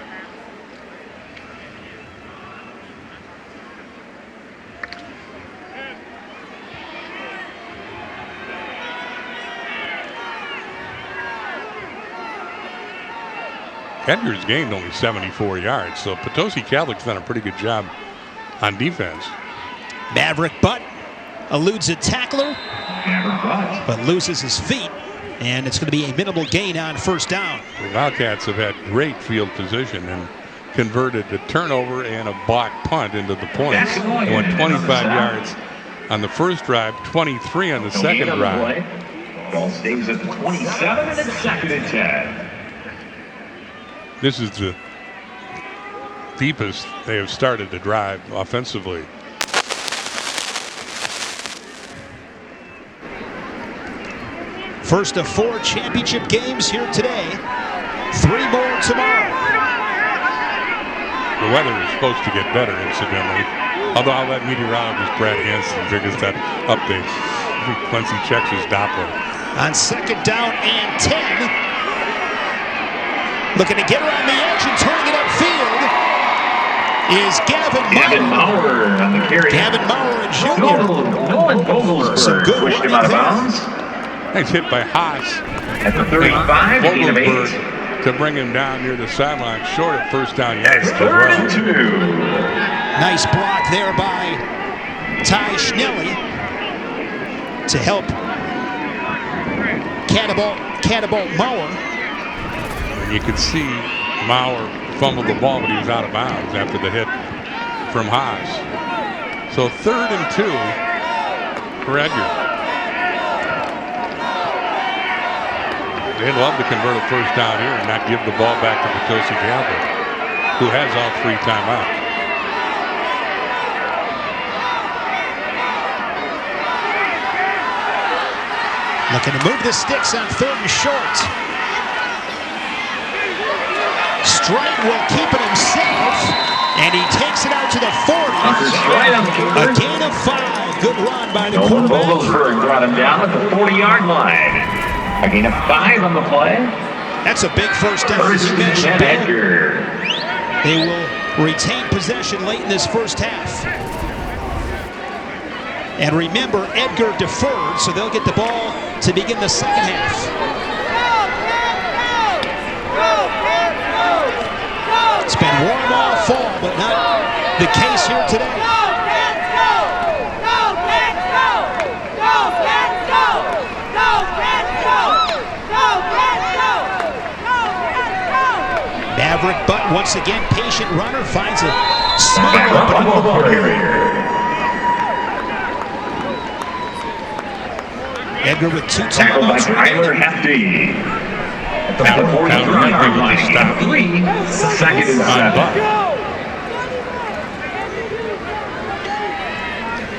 Edgar's gained only 74 yards, so Potosi Catholic's done a pretty good job on defense. Maverick Butt eludes a tackler, but loses his feet, and it's going to be a minimal gain on first down. The Wildcats have had great field position and converted a turnover and a block punt into the points. They went 25 yards on the first drive, 23 on the second drive. Ball stays at the 27, and it's 2nd and 10. This is the deepest they have started to drive offensively. First of 4 championship games here today. 3 more tomorrow. The weather is supposed to get better, incidentally. Although I'll let meteorologist Brad Hansen give us that update. I think Quincy checks his Doppler. On 2nd down and 10. Looking to get around the edge and turning it upfield is Gavin Maurer on the carry. Gavin Maurer, Jr. Some good pushed him out of bounds. Nice hit by Haas. At the 35, gain of 8. To bring him down near the sideline, short of first down yards. 3rd and 2. Nice block there by Ty Schnelly to help Catapult Maurer. And you could see Maurer fumbled the ball, but he was out of bounds after the hit from Haas. So 3rd and 2 for Edgar. They'd love to convert a first down here and not give the ball back to Potosi Catholic, who has all 3 timeouts. Looking to move the sticks on 3rd and short. Strite will keep it himself, and he takes it out to the 40. A gain of 5. Good run by the quarterback. Vogelsberg brought him down at the 40-yard line. A gain of 5 on the play. That's a big first down. First and Edgar. They will retain possession late in this first half. And remember, Edgar deferred, so they'll get the ball to begin the second half. It's been warm all fall, but not the case here today. Maverick Butt, once again, patient runner, finds a small opening. Edgar with 2 timeouts remaining. At the 43-yard line, 2nd and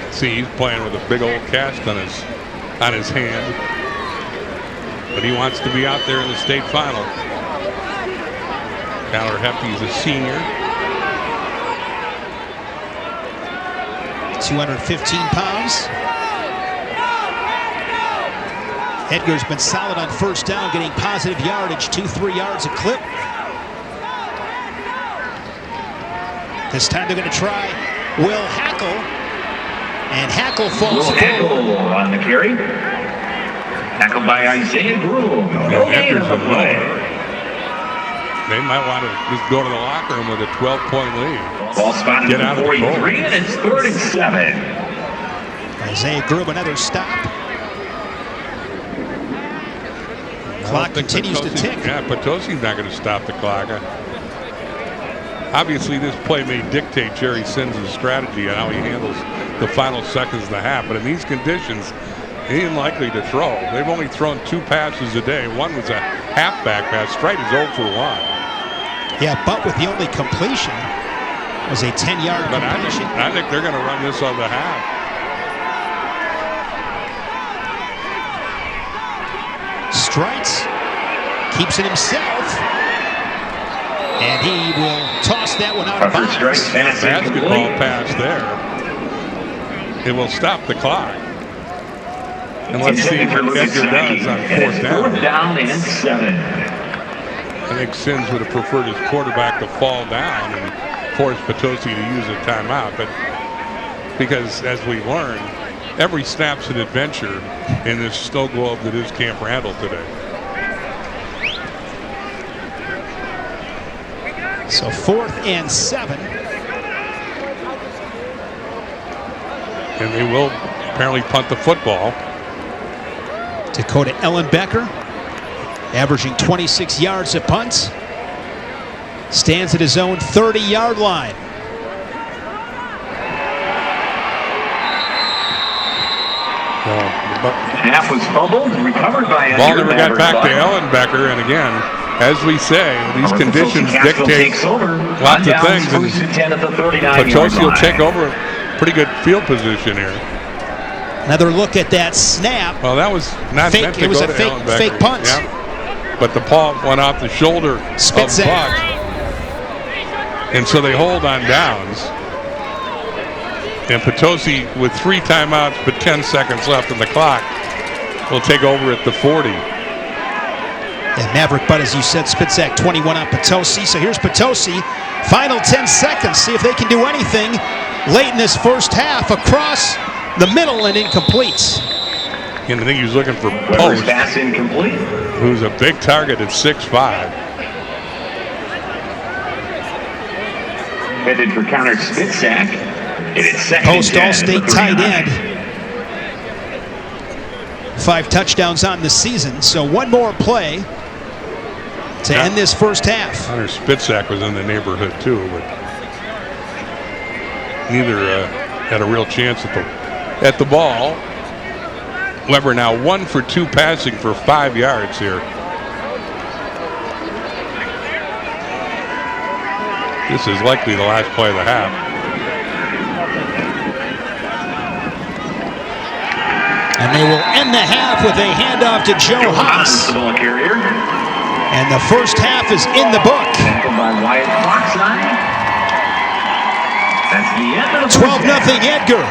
7. See, he's playing with a big old cast on his hand, but he wants to be out there in the state final. Tyler Hefty's a senior. 215 pounds. Edgar's been solid on first down, getting positive yardage, 2-3 yards a clip. This time they're going to try Will Hackle, and Hackle falls Will Hackle on the carry. Tackled by Isaiah Groom. No gain on the play. They might want to just go to the locker room with a 12-point lead. Ball spotted Get at out the of the 43, and it's 3rd and 7. Isaiah Groom, another stop. Clock continues to tick. Yeah, Potosi's not going to stop the clock. Obviously, this play may dictate Jerry Sims' strategy on how he handles the final seconds of the half. But in these conditions, he ain't likely to throw. They've only thrown 2 passes a day. One was a halfback pass. Strite is 0 for 1. Yeah, but with the only completion was a 10-yard completion. I think they're going to run this on the half. Strite keeps it himself, and he will toss that one out of bounds. Basketball pass there. It will stop the clock. And let's see what Edgar does on 4th down. 4th down and 7. I think Sims would have preferred his quarterback to fall down and force Potosi to use a timeout. But because, as we learned, every snap's an adventure in this snow globe that is Camp Randall today. So 4th and 7. And they will apparently punt the football. Dakota Ellenbecker, averaging 26 yards a punt, stands at his own 30-yard line. Half was fumbled and recovered by Edgar. Ball never got back to Ellenbecker, and again, as we say, these conditions dictate lots of things. Potosi will take over a pretty good field position here. Another look at that snap. Well, that was not fake, meant to it was go a to fake, Ellenbecker. fake punt. Yeah. But the ball went off the shoulder of Buck. And so they hold on downs. And Potosi, with 3 timeouts but 10 seconds left in the clock, will take over at the 40. And Maverick Butt, as you said, Spitzak 21 on Potosi. So here's Potosi. Final 10 seconds. See if they can do anything late in this first half. Across the middle and incomplete. And I think he was looking for Post, pass incomplete. Who's a big target at 6'5". Headed for counter Spitzak. It is 2nd Post and 10 All-State tight end. 5 touchdowns on the season. So one more play to end this first half. Hunter Spitzak was in the neighborhood too, but neither had a real chance at the ball. Weber now 1 for 2 passing for 5 yards here. This is likely the last play of the half. And they will end the half with a handoff to Joe Haas. And the first half is in the book. 12-0 Edgar.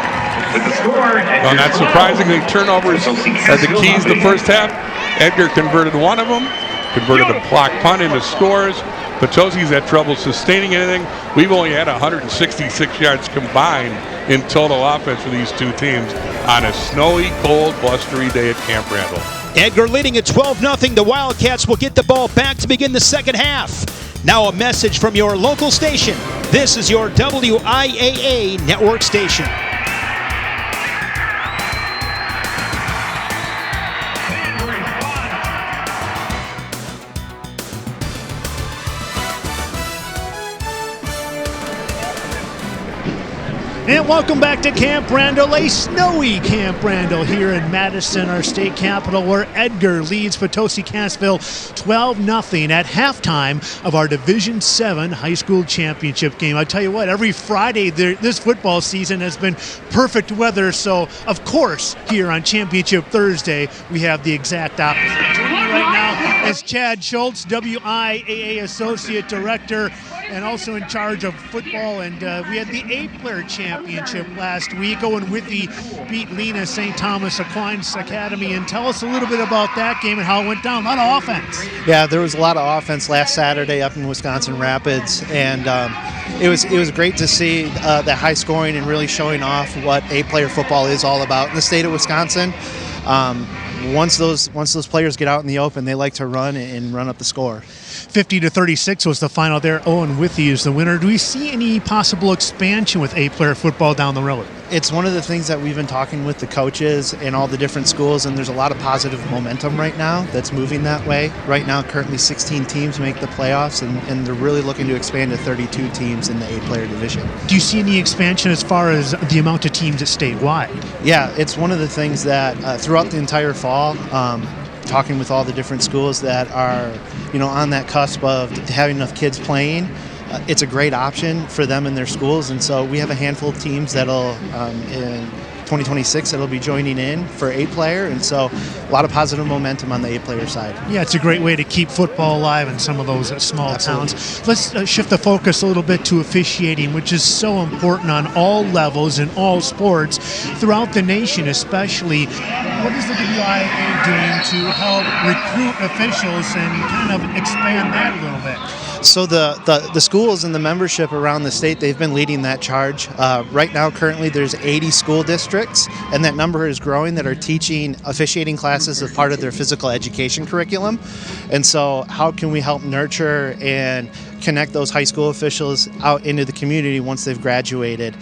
Well, not surprisingly, turnovers are the keys to the first half. Edgar converted one of them, converted a block punt into scores. Potosi's had trouble sustaining anything. We've only had 166 yards combined in total offense for these two teams on a snowy, cold, blustery day at Camp Randall. Edgar leading at 12-0. The Wildcats will get the ball back to begin the second half. Now a message from your local station. This is your WIAA network station. And welcome back to Camp Randall, a snowy Camp Randall here in Madison, our state capital, where Edgar leads Potosi Cassville 12-0 at halftime of our Division VII high school championship game. I tell you what, every Friday this football season has been perfect weather, so of course here on Championship Thursday we have the exact opposite. Joining me right now is Chad Schultz, WIAA Associate Director and also in charge of football, and we had the A-player championship last week. Owen Withy beat Lena St. Thomas Aquinas Academy, and tell us a little bit about that game and how it went down. A lot of offense. Yeah, there was a lot of offense last Saturday up in Wisconsin Rapids, and it was great to see that high scoring and really showing off what A-player football is all about in the state of Wisconsin. once those players get out in the open, they like to run and run up the score. 50-36 was the final there. Owen Withey is the winner. Do we see any possible expansion with 8-player football down the road? It's one of the things that we've been talking with the coaches and all the different schools, and there's a lot of positive momentum right now that's moving that way. Right now, currently 16 teams make the playoffs, and they're really looking to expand to 32 teams in the 8-player division. Do you see any expansion as far as the amount of teams at statewide? Yeah, it's one of the things that throughout the entire fall, talking with all the different schools that are, on that cusp of having enough kids playing, it's a great option for them and their schools. And so we have a handful of teams that'll, in 2026, that'll be joining in for 8-player. And so a lot of positive momentum on the 8-player side. Yeah, it's a great way to keep football alive in some of those small towns. Let's shift the focus a little bit to officiating, which is so important on all levels in all sports throughout the nation, especially. What is the WIAA doing to help recruit officials and kind of expand that a little bit? So the schools and the membership around the state, they've been leading that charge. Right now, currently, there's 80 school districts, and that number is growing, that are teaching officiating classes as part of their physical education curriculum. And so how can we help nurture and connect those high school officials out into the community once they've graduated?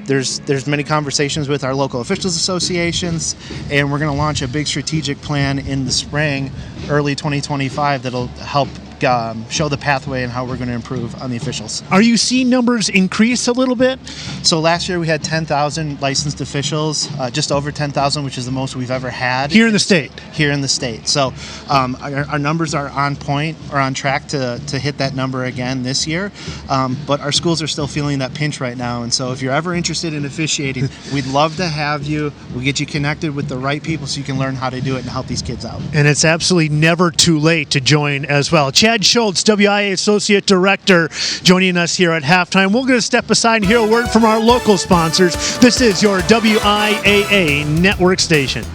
There's many conversations with our local officials associations, and we're going to launch a big strategic plan in the spring, early 2025, that'll help show the pathway and how we're going to improve on the officials. Are you seeing numbers increase a little bit? So last year we had 10,000 licensed officials, just over 10,000, which is the most we've ever had. Here in the state? Here in the state. So our numbers are on point, or on track to hit that number again this year. But our schools are still feeling that pinch right now. And so if you're ever interested in officiating, we'd love to have you. We'll get you connected with the right people so you can learn how to do it and help these kids out. And it's absolutely never too late to join as well. Chad Schultz, WIA Associate Director, joining us here at halftime. We're going to step aside and hear a word from our local sponsors. This is your WIAA network station.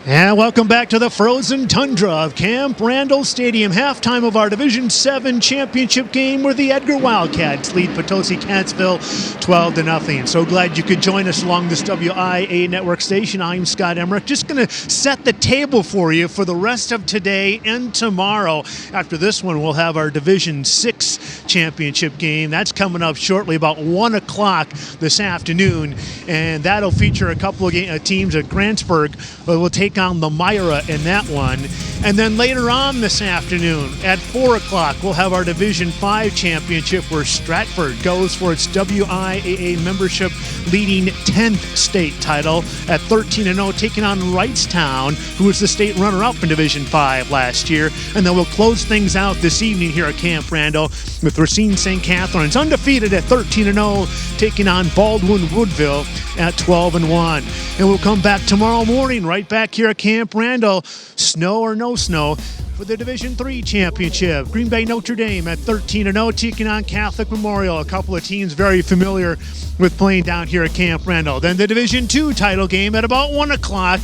And welcome back to the frozen tundra of Camp Randall Stadium. Halftime of our Division 7 championship game where the Edgar Wildcats lead Potosi Cassville 12-0. So glad you could join us along this WIA network station. I'm Scott Emmerich. Just going to set the table for you for the rest of today and tomorrow. After this one, we'll have our Division 6 championship game. That's coming up shortly, about 1 o'clock this afternoon. And that'll feature a couple of teams at Grantsburg. We'll take on the Myra in that one. And then later on this afternoon at 4 o'clock, we'll have our Division 5 championship where Stratford goes for its WIAA membership leading 10th state title at 13-0, taking on Wrightstown, who was the state runner-up in Division 5 last year. And then we'll close things out this evening here at Camp Randall with Racine St. Catherine's undefeated at 13-0, taking on Baldwin Woodville at 12-1. And we'll come back tomorrow morning right back here at Camp Randall, snow or no snow, for the Division 3 championship. Green Bay Notre Dame at 13-0, taking on Catholic Memorial, a couple of teams very familiar with playing down here at Camp Randall. Then the Division 2 title game at about 1 o'clock,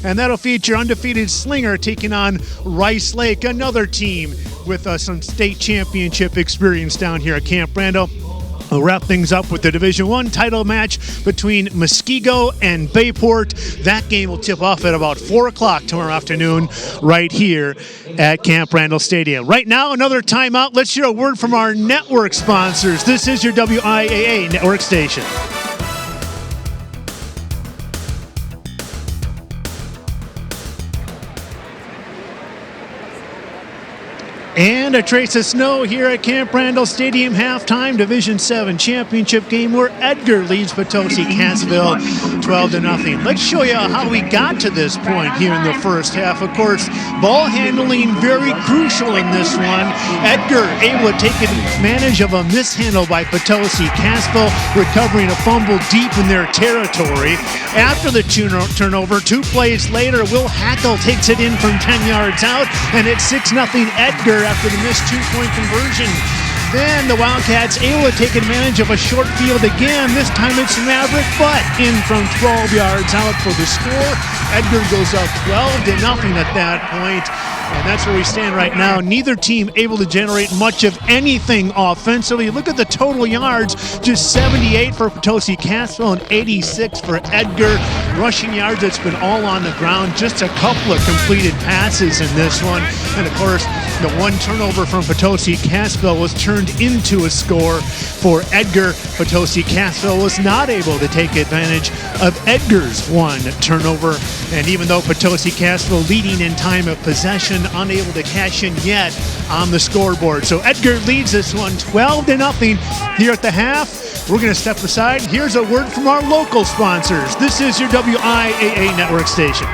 and that'll feature undefeated Slinger taking on Rice Lake, another team with some state championship experience down here at Camp Randall. We'll wrap things up with the Division 1 title match between Muskego and Bayport. That game will tip off at about 4 o'clock tomorrow afternoon right here at Camp Randall Stadium. Right now, another timeout. Let's hear a word from our network sponsors. This is your WIAA network station. And a trace of snow here at Camp Randall Stadium halftime Division 7 championship game where Edgar leads Potosi Cassville 12-0. Let's show you how we got to this point here in the first half. Of course, ball handling very crucial in this one. Edgar able to take advantage of a mishandle by Potosi Cassville, recovering a fumble deep in their territory. After the turnover, 2 plays later, Will Hackle takes it in from 10 yards out, and it's 6-0 Edgar after the missed 2-point conversion. Then the Wildcats able to take advantage of a short field again. This time it's Maverick Butt in from 12 yards out for the score. Edgar goes up 12-0 at that point. And that's where we stand right now. Neither team able to generate much of anything offensively. Look at the total yards, just 78 for Potosi Cassville and 86 for Edgar. Rushing yards, it's been all on the ground. Just a couple of completed passes in this one. And of course, the one turnover from Potosi Cassville was turned into a score for Edgar. Potosi Cassville was not able to take advantage of Edgar's one turnover. And even though Potosi Cassville leading in time of possession, unable to cash in yet on the scoreboard. So Edgar leads this one 12-0 here at the half. We're going to step aside. Here's a word from our local sponsors. This is your WIAA network station.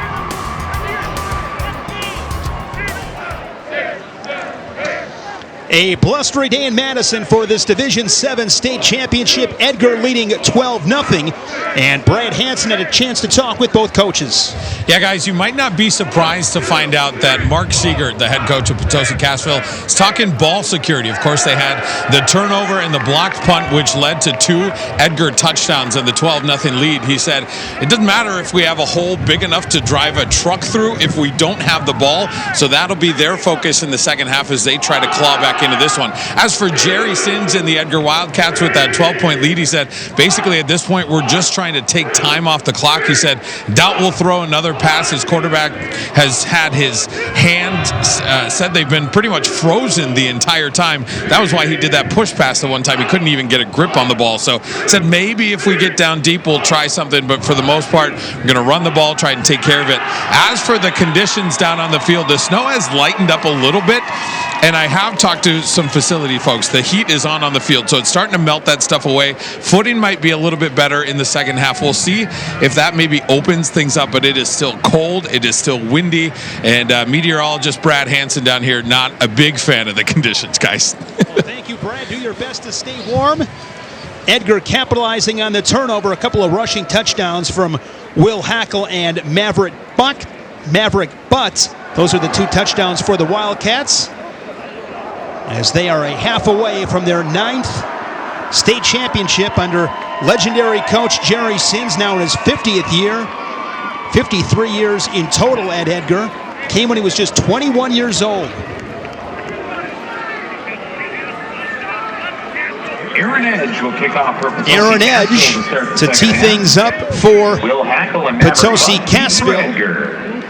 A blustery day in Madison for this Division 7 state championship. Edgar leading 12-0. And Brad Hansen had a chance to talk with both coaches. Yeah, guys, you might not be surprised to find out that Mark Siegert, the head coach of Potosi Cassville, is talking ball security. Of course, they had the turnover and the blocked punt, which led to 2 Edgar touchdowns and the 12-0 lead. He said, it doesn't matter if we have a hole big enough to drive a truck through if we don't have the ball. So that'll be their focus in the second half as they try to claw back into this one. As for Jerry Sins and the Edgar Wildcats with that 12-point lead, he said, basically at this point, we're just trying to take time off the clock. He said, doubt we'll throw another pass. His quarterback has had his hand, said they've been pretty much frozen the entire time. That was why he did that push pass the one time. He couldn't even get a grip on the ball. So said maybe if we get down deep, we'll try something. But for the most part, we're going to run the ball, try and take care of it. As for the conditions down on the field, the snow has lightened up a little bit. And I have talked to some facility folks. The heat is on the field, so it's starting to melt that stuff away. Footing might be a little bit better in the second half. We'll see if that maybe opens things up, but it is still cold. It is still windy. And meteorologist Brad Hansen down here, not a big fan of the conditions, guys. Thank you, Brad. Do your best to stay warm. Edgar capitalizing on the turnover. A couple of rushing touchdowns from Will Hackle and Maverick Butt. Those are the 2 touchdowns for the Wildcats, as they are a half away from their 9th state championship under legendary coach Jerry Sins, now in his 50th year. 53 years in total at Edgar. Came when he was just 21 years old. Aaron Edge will kick off for Potosi Aaron Edge to tee things up for Will Hackle and Potosi Cassville.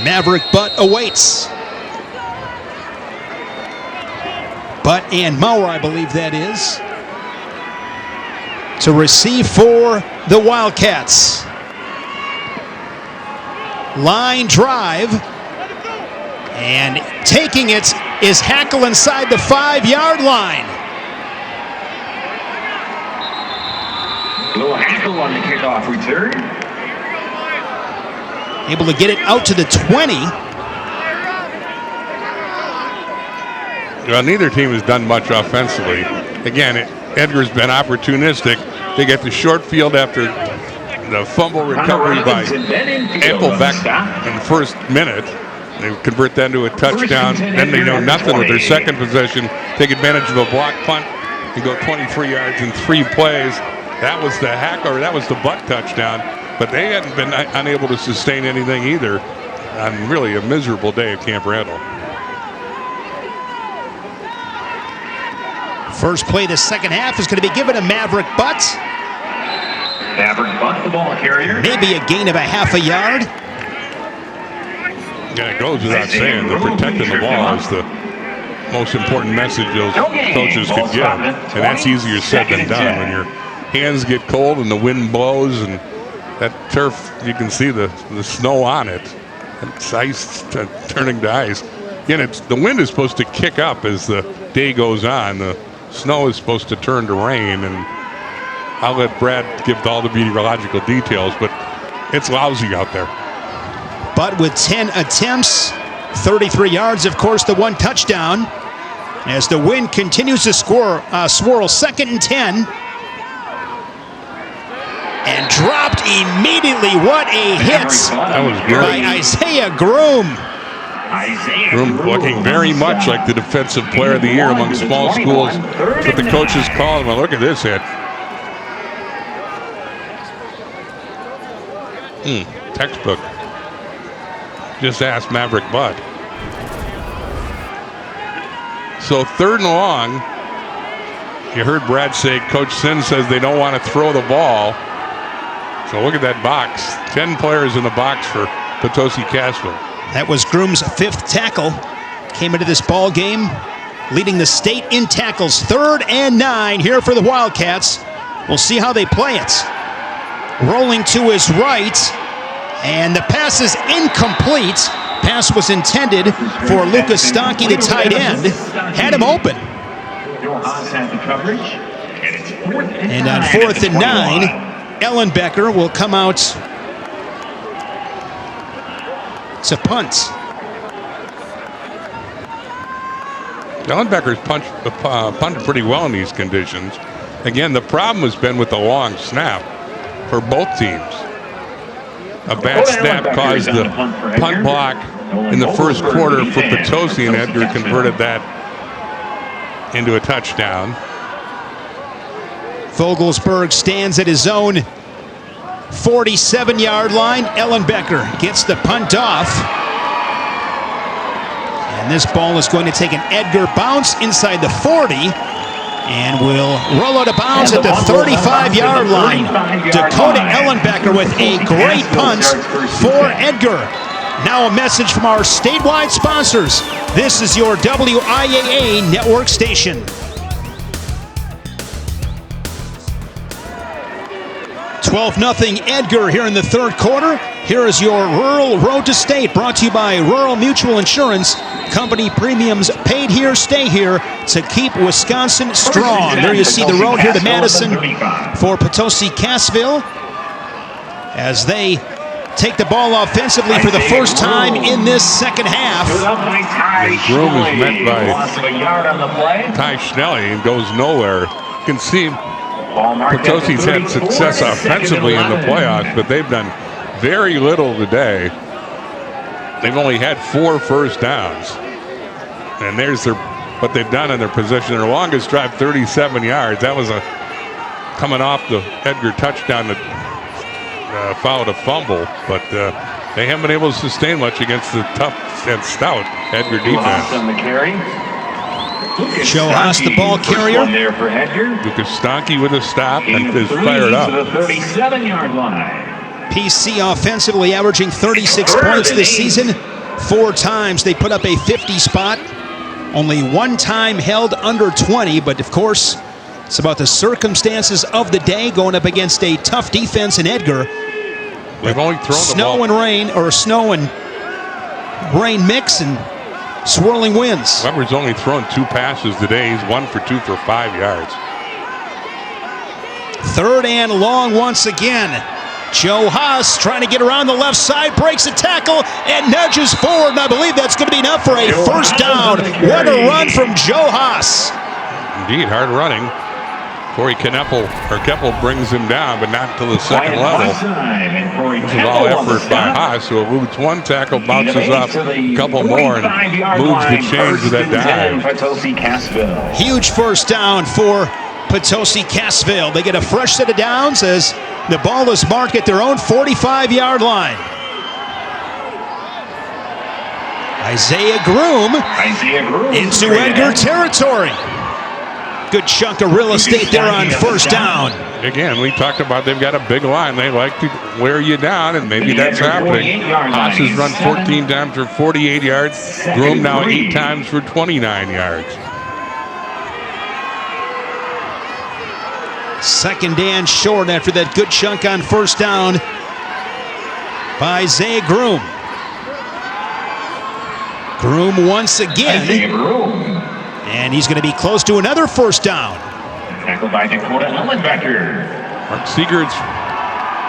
Maverick Butt awaits. Butt and Maurer, I believe that is, to receive for the Wildcats. Line drive. And taking it is Hackle inside the 5-yard line. Will Hackle on the kickoff return. Able to get it out to the 20. Well, neither team has done much offensively. Again, Edgar's been opportunistic. They get the short field after the fumble recovery by Applebeck in the first minute. They convert that into a touchdown. Then they know nothing with their second possession. Take advantage of a block punt and go 23 yards in 3 plays. That was the Hackler. That was the Butt touchdown. But they hadn't been unable to sustain anything either on really a miserable day at Camp Randall. First play of the second half is going to be given to Maverick Butt. Maverick Butt, the ball carrier. Maybe a gain of a half a yard. Yeah, it goes without saying that protecting the ball is the most important message those coaches could give. And that's easier said than done when your hands get cold and the wind blows and that turf, you can see the snow on it. It's ice turning to ice. Again, the wind is supposed to kick up as the day goes on. The snow is supposed to turn to rain, and I'll let Brad give all the meteorological details, but it's lousy out there. But with 10 attempts, 33 yards, of course, the 1 touchdown. As the wind continues to swirl, 2nd and 10. And dropped immediately. What a hit that was great by Isaiah Groom. Groom looking very much like the defensive player of the year among small schools. That's what the coaches call him. Well, look at this hit. Textbook. Just ask Maverick Bud. So 3rd and long. You heard Brad say, Coach Sin says they don't want to throw the ball. So look at that box. 10 players in the box for Potosi Cassville. That was Groom's 5th tackle. Came into this ball game leading the state in tackles. 3rd and 9 here for the Wildcats. We'll see how they play it. Rolling to his right, and the pass is incomplete. Pass was intended for Lucas Stonkey, the tight end. Had him open. And on 4th and 9, Ellenbecker will come out to punt. Ellenbecker's punted pretty well in these conditions. Again, the problem has been with the long snap for both teams. A bad snap caused the punt block in the first quarter for Potosi, and Edgar converted that into a touchdown. Vogelsberg stands at his own 47-yard line. Ellenbecker gets the punt off. And this ball is going to take an Edgar bounce inside the 40 and will roll out of bounds at the 35-yard line. Dakota Ellenbecker with a great punt for Edgar. Now a message from our statewide sponsors. This is your WIAA network station. 12-0 Edgar here in the 3rd quarter. Here is your Rural Road to State, brought to you by Rural Mutual Insurance Company. Premiums paid here, stay here to keep Wisconsin strong. There you see the road here to Madison for Potosi Cassville as they take the ball offensively for the first time in this second half. The Groom is met by Ty Schnelly and goes nowhere. You can see Potosi's had success offensively in the playoffs, but they've done very little today. They've only had 4 first downs. And there's what they've done in their possession. Their longest drive, 37 yards. That was coming off the Edgar touchdown that fouled a fumble. But they haven't been able to sustain much against the tough and stout Edgar defense. Joe Haas, the ball carrier. Lucas Stonkey with a stop and is fired up. PC offensively averaging 36 points this season. 4 times they put up a 50 spot. Only 1 time held under 20, but of course, it's about the circumstances of the day going up against a tough defense in Edgar. They've only thrown snow and rain, or snow and rain mix and swirling winds. Weber's only thrown 2 passes today. He's 1 for 2 for 5 yards. 3rd and long once again. Joe Haas trying to get around the left side, breaks a tackle and nudges forward, and I believe that's going to be enough for a first down. What a run from Joe Haas. Indeed, hard running. Corey Keppel brings him down, but not to the second level. This is all effort by Haas, who eludes 1 tackle, bounces up a couple more, and moves the chains with that dive. Huge first down for Potosi Cassville. They get a fresh set of downs as the ball is marked at their own 45-yard line. Isaiah Groom into Edgar territory. Good chunk of real estate there on first down. Again, we talked about they've got a big line. They like to wear you down, and maybe that's happening. Haas has run 14 times for 48 yards. Groom now 8 times for 29 yards. 2nd and short after that good chunk on first down by Isaiah Groom. Groom once again. And he's going to be close to another first down. Tackled by Dakota Ellenbecker. Mark Seegert's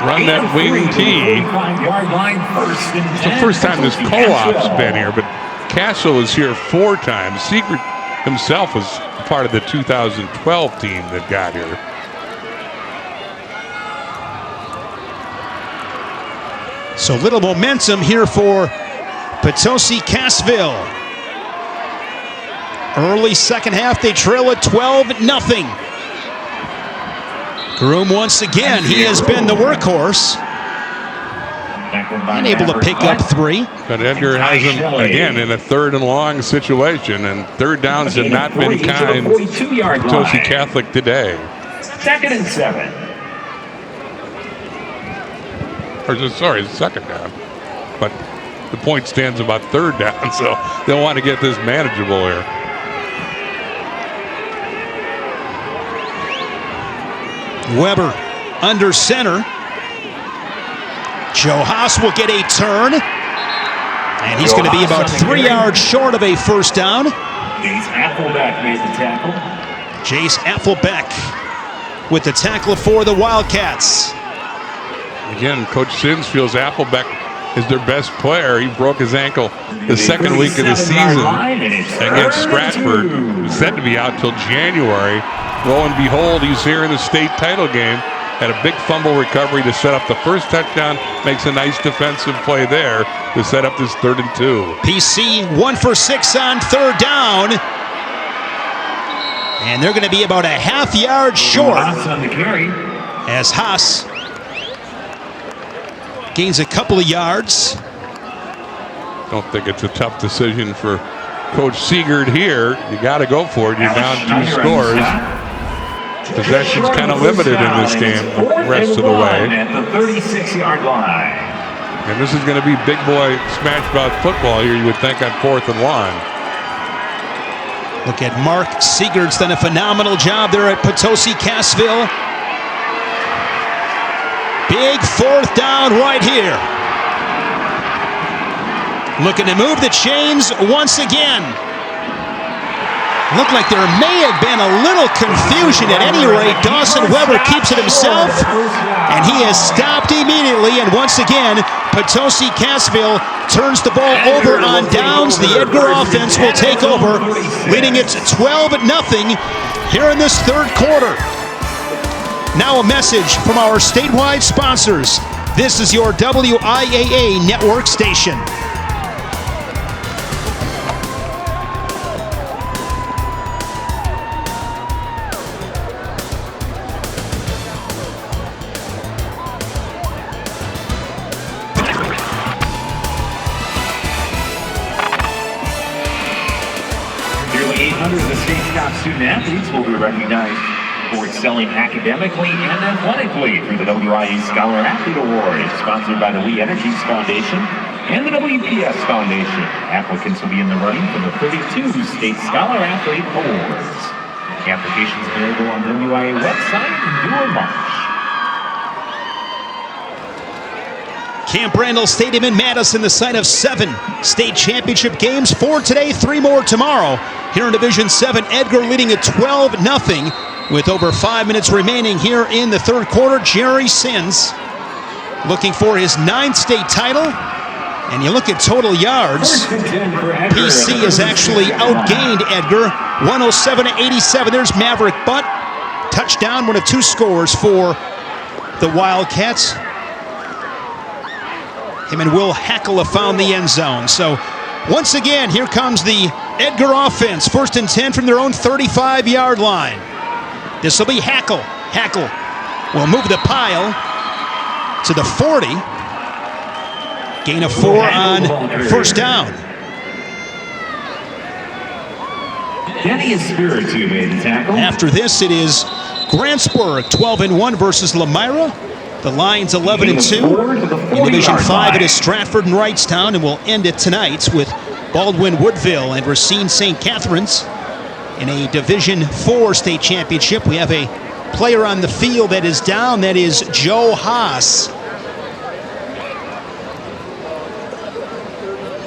run that wing T. It's the first time this co-op's been here, but Castle is here 4 times. Siegert himself was part of the 2012 team that got here. So little momentum here for Potosi Cassville. Early second half, they trail at 12-0. Groom once again, he has been the workhorse. Unable to pick up 3. But Edgar has him, again, in a 3rd and long situation, and third downs have not been kind to Potosi Catholic today. 2nd and 7. Sorry, it's 2nd down. But the point stands about 3rd down, so they'll want to get this manageable here. Weber under center. Joe Haas will get a turn. And he's going to be about 3 yards short of a first down. Jace Applebeck made the tackle. Jace Applebeck with the tackle for the Wildcats. Again, Coach Sins feels Applebeck is their best player. He broke his ankle the 2nd week of the season against Stratford. He's said to be out till January. Lo and behold, he's here in the state title game. Had a big fumble recovery to set up the first touchdown. Makes a nice defensive play there to set up this 3rd and 2. PC 1 for 6 on 3rd down. And they're going to be about a half yard short as Haas gains a couple of yards. Don't think it's a tough decision for Coach Seegard here. You got to go for it. You're down 2 scores. Possession's kind of limited in this game the rest of the way. At the 36-yard line. And this is going to be big boy smash mouth football here, you would think, on 4th and 1. Look at Mark Seegard's done a phenomenal job there at Potosi Cassville. Big 4th down right here. Looking to move the chains once again. Looked like there may have been a little confusion. At any rate, Dawson Weber keeps it himself, and he is stopped immediately. And once again, Potosi Cassville turns the ball over on downs. The Edgar offense will take over, leading it 12-0 here in this 3rd quarter. Now a message from our statewide sponsors. This is your WIAA network station. Nearly 800 of the state's top student athletes will be recognized for excelling academically and athletically through the WIA Scholar Athlete Award, sponsored by the We Energies Foundation and the WPS Foundation. Applicants will be in the running for the 32 State Scholar Athlete Awards. Applications available on the WIA website in due March. Camp Randall Stadium in Madison, the site of 7 state championship games. 4 today, 3 more tomorrow. Here in Division 7, Edgar leading at 12-0 with over 5 minutes remaining here in the 3rd quarter. Jerry Sins looking for his 9th state title. And you look at total yards, PC has actually outgained Edgar 107-87. There's Maverick Butt. Touchdown, one of 2 scores for the Wildcats. Him and Will Hackle have found the end zone. So once again, here comes the Edgar offense. 1st and 10 from their own 35-yard line. This will be Hackle. Hackle will move the pile to the 40. Gain of 4 on 1st down. Denny Espiritu made the tackle. After this, it is Grantsburg 12-1 versus Lamira. The Lions 11-2. In Division 5, it is Stratford and Wrightstown, and we'll end it tonight with Baldwin Woodville and Racine St. Catharines. In a Division 4 state championship, we have a player on the field that is down. That is Joe Haas.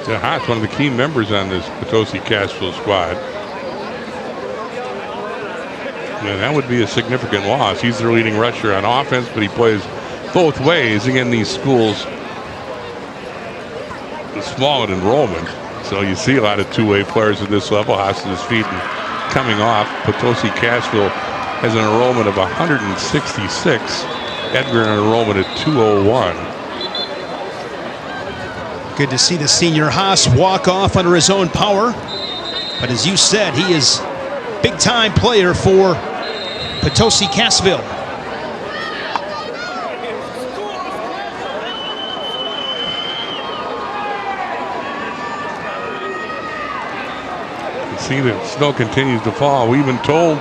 Joe Haas, one of the key members on this Potosi Cassville squad. And that would be a significant loss. He's their leading rusher on offense, but he plays both ways. Again, these schools are small in enrollment, so you see a lot of two-way players at this level. Haas on his feet and coming off. Potosi Cassville has an enrollment of 166. Edgar an enrollment at 201. Good to see the senior Haas walk off under his own power. But as you said, he is a big-time player for Potosi Cassville. see the snow continues to fall. We've been told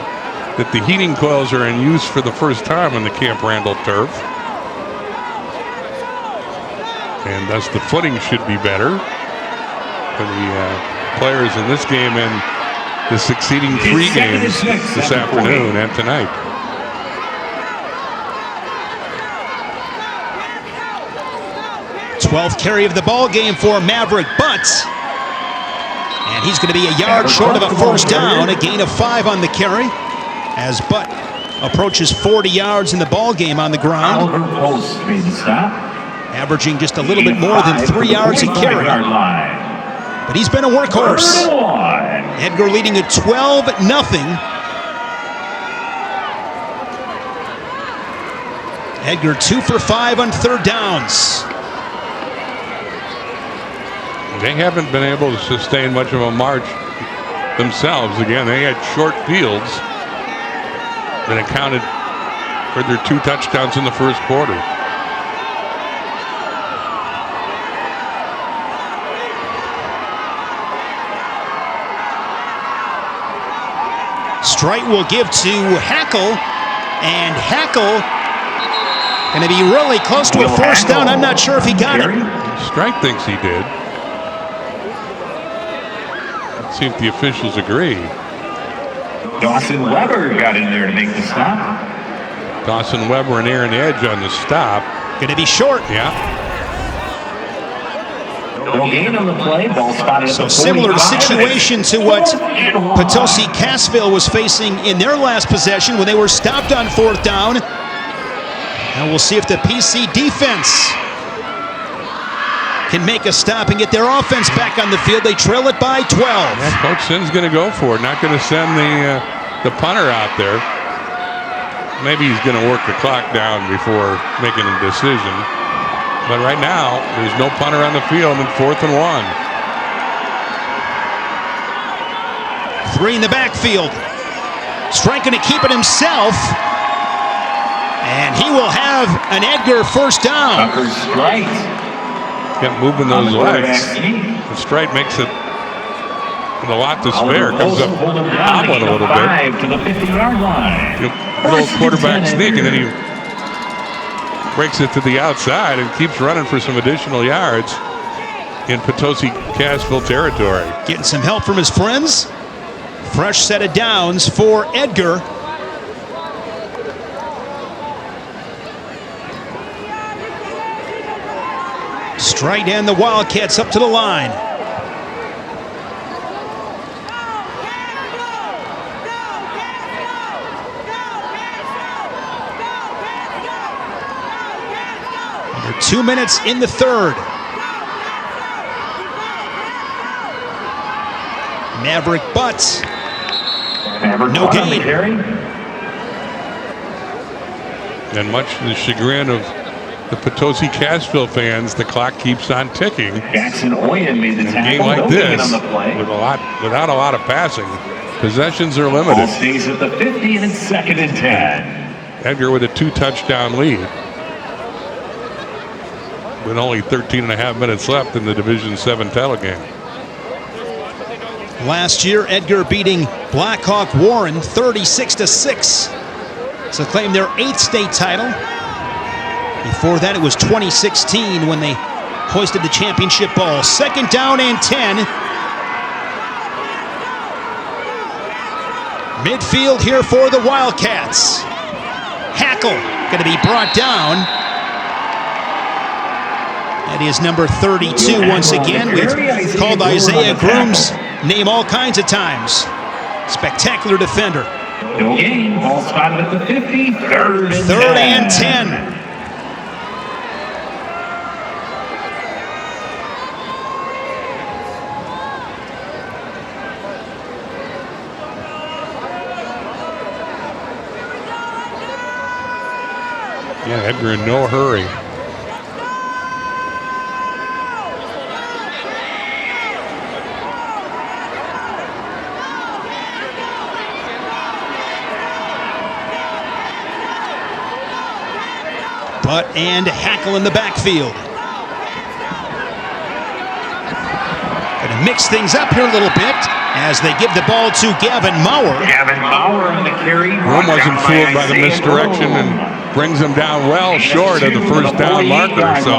that the heating coils are in use for the first time on the Camp Randall turf. And thus the footing should be better for the players in this game and the succeeding 3 games this afternoon and tonight. Twelfth carry of the ball game for Maverick Butts. And he's going to be a yard short of a first down, a gain of 5 on the carry as Butt approaches 40 yards in the ball game on the ground. Post made the stop. Averaging just a little bit more than 3 yards a carry. But he's been a workhorse. Edgar leading at 12-0. Edgar 2 for 5 on third downs. They haven't been able to sustain much of a march themselves. Again, they had short fields that accounted for their 2 touchdowns in the first quarter. Strite will give to Hackle, and Hackle going to be really close to a first down. I'm not sure if he got it. Strite thinks he did. Let's see if the officials agree. Dawson Weber got in there to make the stop. Dawson Weber and Aaron Edge on the stop. Going to be short. Yeah. No gain on the play. Ball spotted at So the similar 45. situation to what Potosi Cassville was facing in their last possession when they were stopped on fourth down. And we'll see if the PC defense can make a stop and get their offense back on the field. They trail it by 12. Yeah, Coach Sinn's going to go for it. Not going to send the punter out there. Maybe he's going to work the clock down before making a decision. But right now, there's no punter on the field in 4th and 1. 3 in the backfield. Strike going to keep it himself. And he will have an Edgar first down. Tucker Strite. Kept moving those legs. And Strite makes it with a lot to spare. Comes up hobbling a little bit. 5 to the 50-yard line. A little quarterback sneak, and then he breaks it to the outside and keeps running for some additional yards in Potosi Cassville territory. Getting some help from his friends. Fresh set of downs for Edgar. Strite and the Wildcats up to the line. Under 2 minutes in the third. Maverick Butts. No gain. And much to the chagrin of the Potosi Cassville fans, the clock keeps on ticking. Jackson Oyen made the In a tackle. game like No gain this, on the play. without a lot of passing, possessions are Ball limited. stays at the 50 and it's 2nd and 10. Edgar with a 2-touchdown lead. With only 13 and a half minutes left in the Division 7 title game. Last year, Edgar beating Blackhawk Warren 36-6 to claim their 8th state title. Before that, it was 2016 when they hoisted the championship ball. 2nd down and 10. Midfield here for the Wildcats. Hackle going to be brought down. That is number 32 once again. We've called Isaiah Groom's name all kinds of times. Spectacular defender. No gain. Ball spotted at the 50. 3rd and 10. Yeah, Edgar in no hurry. Butt and Hackle in the backfield. Going to mix things up here a little bit as they give the ball to Gavin Maurer. Gavin Maurer on the carry. Broom wasn't fooled by the misdirection and brings them down well short of the first down marker. So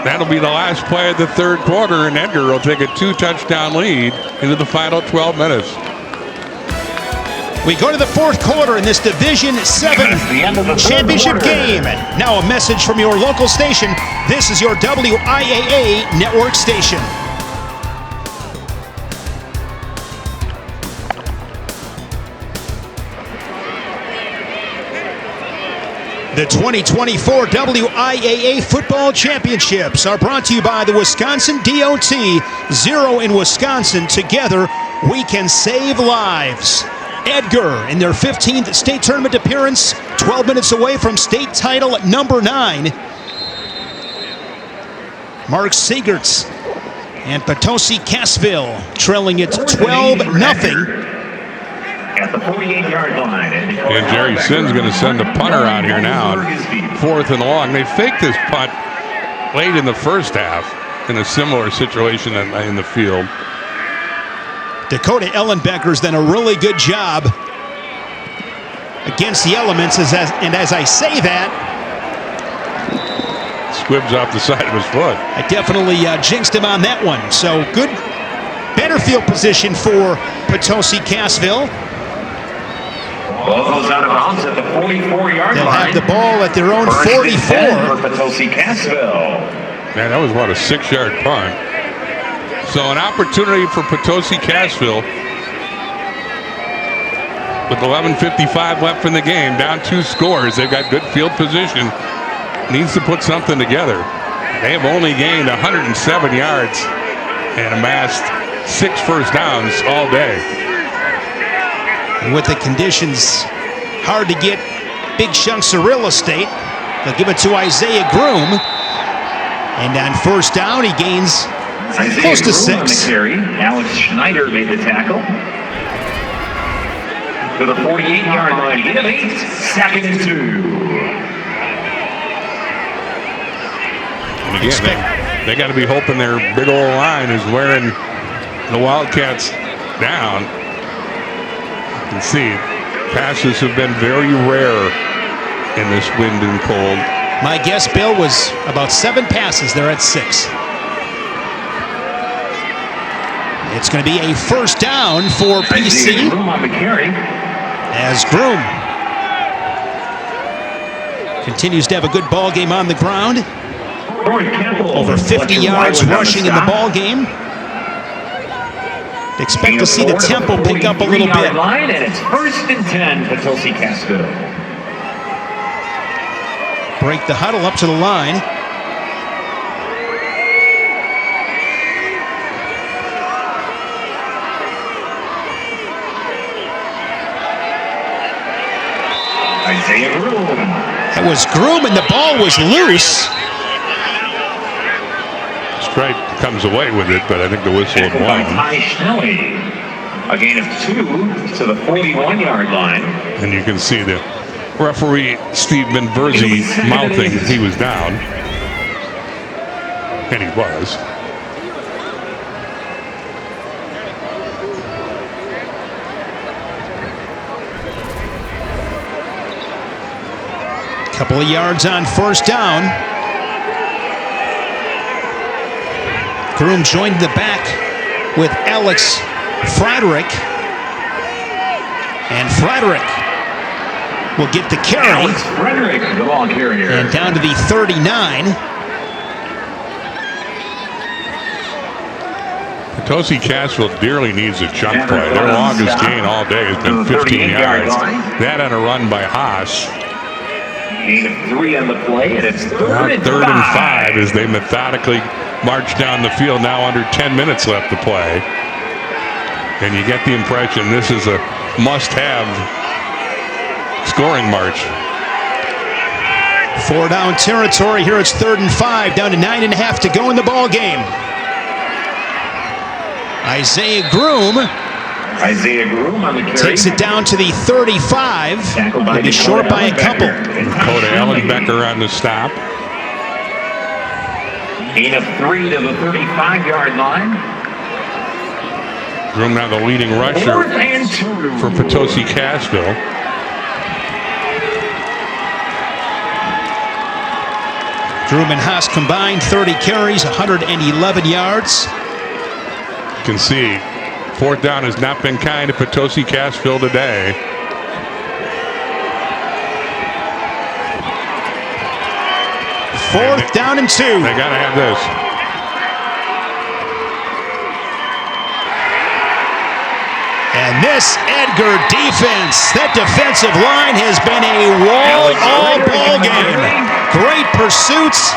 that'll be the last play of the third quarter, and Edgar will take a 2-touchdown lead into the final 12 minutes. We go to the fourth quarter in this Division 7 championship game. And now a message from your local station. This is your WIAA network station. The 2024 WIAA Football Championships are brought to you by the Wisconsin DOT. Zero in Wisconsin. Together, we can save lives. Edgar in their 15th state tournament appearance, 12 minutes away from state title at number 9. Mark Siegerts and Potosi Cassville trailing it 12-0. At the 48-yard line. And Jerry Sinn's going to send a punter out here now. 4th and long. They faked this punt late in the first half in a similar situation in the field. Dakota Ellenbecker's done a really good job against the elements, and as I say that, squibs off the side of his foot. I definitely jinxed him on that one. So good, better field position for Potosi Cassville. Ball goes out of bounds at the 44-yard line. They'll have the ball at their own 44. For Potosi Cassville. Man, that was about a 6-yard punt. So an opportunity for Potosi Cassville with 11:55 left in the game, down 2 scores. They've got good field position. Needs to put something together. They have only gained 107 yards and amassed 6 first downs all day. And with the conditions, hard to get big chunks of real estate. They'll give it to Isaiah Groom. And on first down, he gains close to 6. Alex Schneider made the tackle. To the 48-yard line. Get 8, 2nd and 2. And again, they got to be hoping their big old line is wearing the Wildcats down. You can see passes have been very rare in this wind and cold. My guess, Bill, was about 7 passes. They're at 6. It's going to be a first down for PC. As Groom continues to have a good ball game on the ground. Over 50 yards rushing in the ball game. Expect to see the tempo pick up a little bit. And it's 1st and 10, Potosi Cassville. Break the huddle up to the line. Isaiah Groom. That was Groom, and the ball was loose. Stripe comes away with it, but I think the whistle had won. A gain of 2 to the 41-yard line. And you can see the referee Steve Benverzi mouthing he was down. And he was. Couple of yards on first down. Groom joined the back with Alex Frederick. And Frederick will get the carry. Alex Frederick, the ball carrier. And down to the 39. Potosi Cassville dearly needs a chunk play. Their longest gain all day has been 15 yards. That on a run by Haas. Gain of 3 on the play, and it's 3rd and 5 as they methodically march down the field. Now under 10 minutes left to play. And you get the impression this is a must-have scoring march. 4 down territory here. It's 3rd and 5, down to 9.5 to go in the ball game. Isaiah Groom on the carry. Takes it down to the 35. He'll be short by a couple. Dakota Ellenbecker on the stop. Gain of 3 to the 35-yard line. Groom now the leading rusher for Potosi Cassville. Groom and Haas combined 30 carries, 111 yards. You can see fourth down has not been kind to Potosi Cassville today. Fourth down and 2. They got to have this. And this Edgar defense, that defensive line has been a wall all ball game. Great pursuits.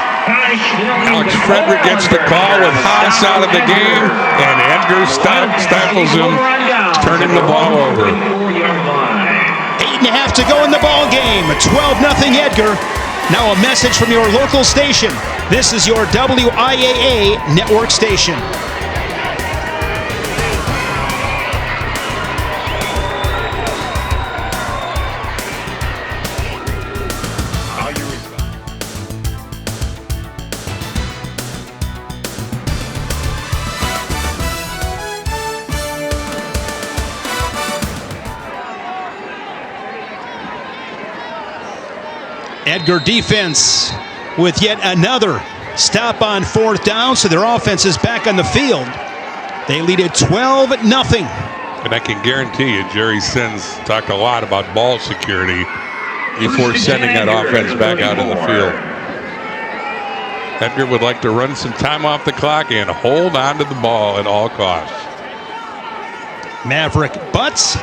Alex Frederick gets the call with Haas out of the game, and Edgar stifles him, turning the ball over. 8.5 to go in the ball game. 12-0 Edgar. Now a message from your local station. This is your WIAA network station. Edgar defense with yet another stop on fourth down, so their offense is back on the field. They lead it 12-0. And I can guarantee you, Jerry Sins talked a lot about ball security before sending that offense back out in the field. Edgar would like to run some time off the clock and hold on to the ball at all costs. Maverick butts.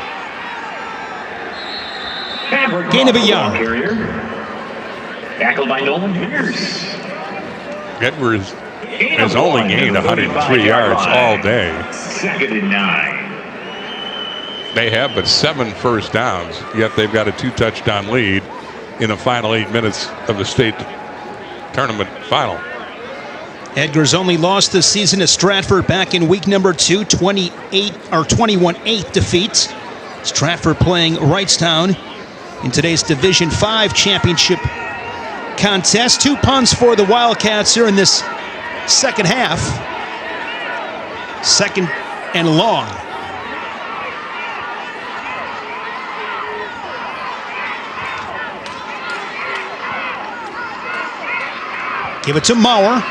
Gain of a yard. Tackled by Nolan Pierce. Edwards has only gained 103 yards all day. 2nd and 9. They have but 7 first downs, yet they've got a 2-touchdown lead in the final 8 minutes of the state tournament final. Edgar's only lost this season to Stratford back in week number 2, 21-8 defeat. Stratford playing Wrightstown in today's Division 5 championship contest. 2 punts for the Wildcats here in this second half. 2nd and long. Give it to Maurer.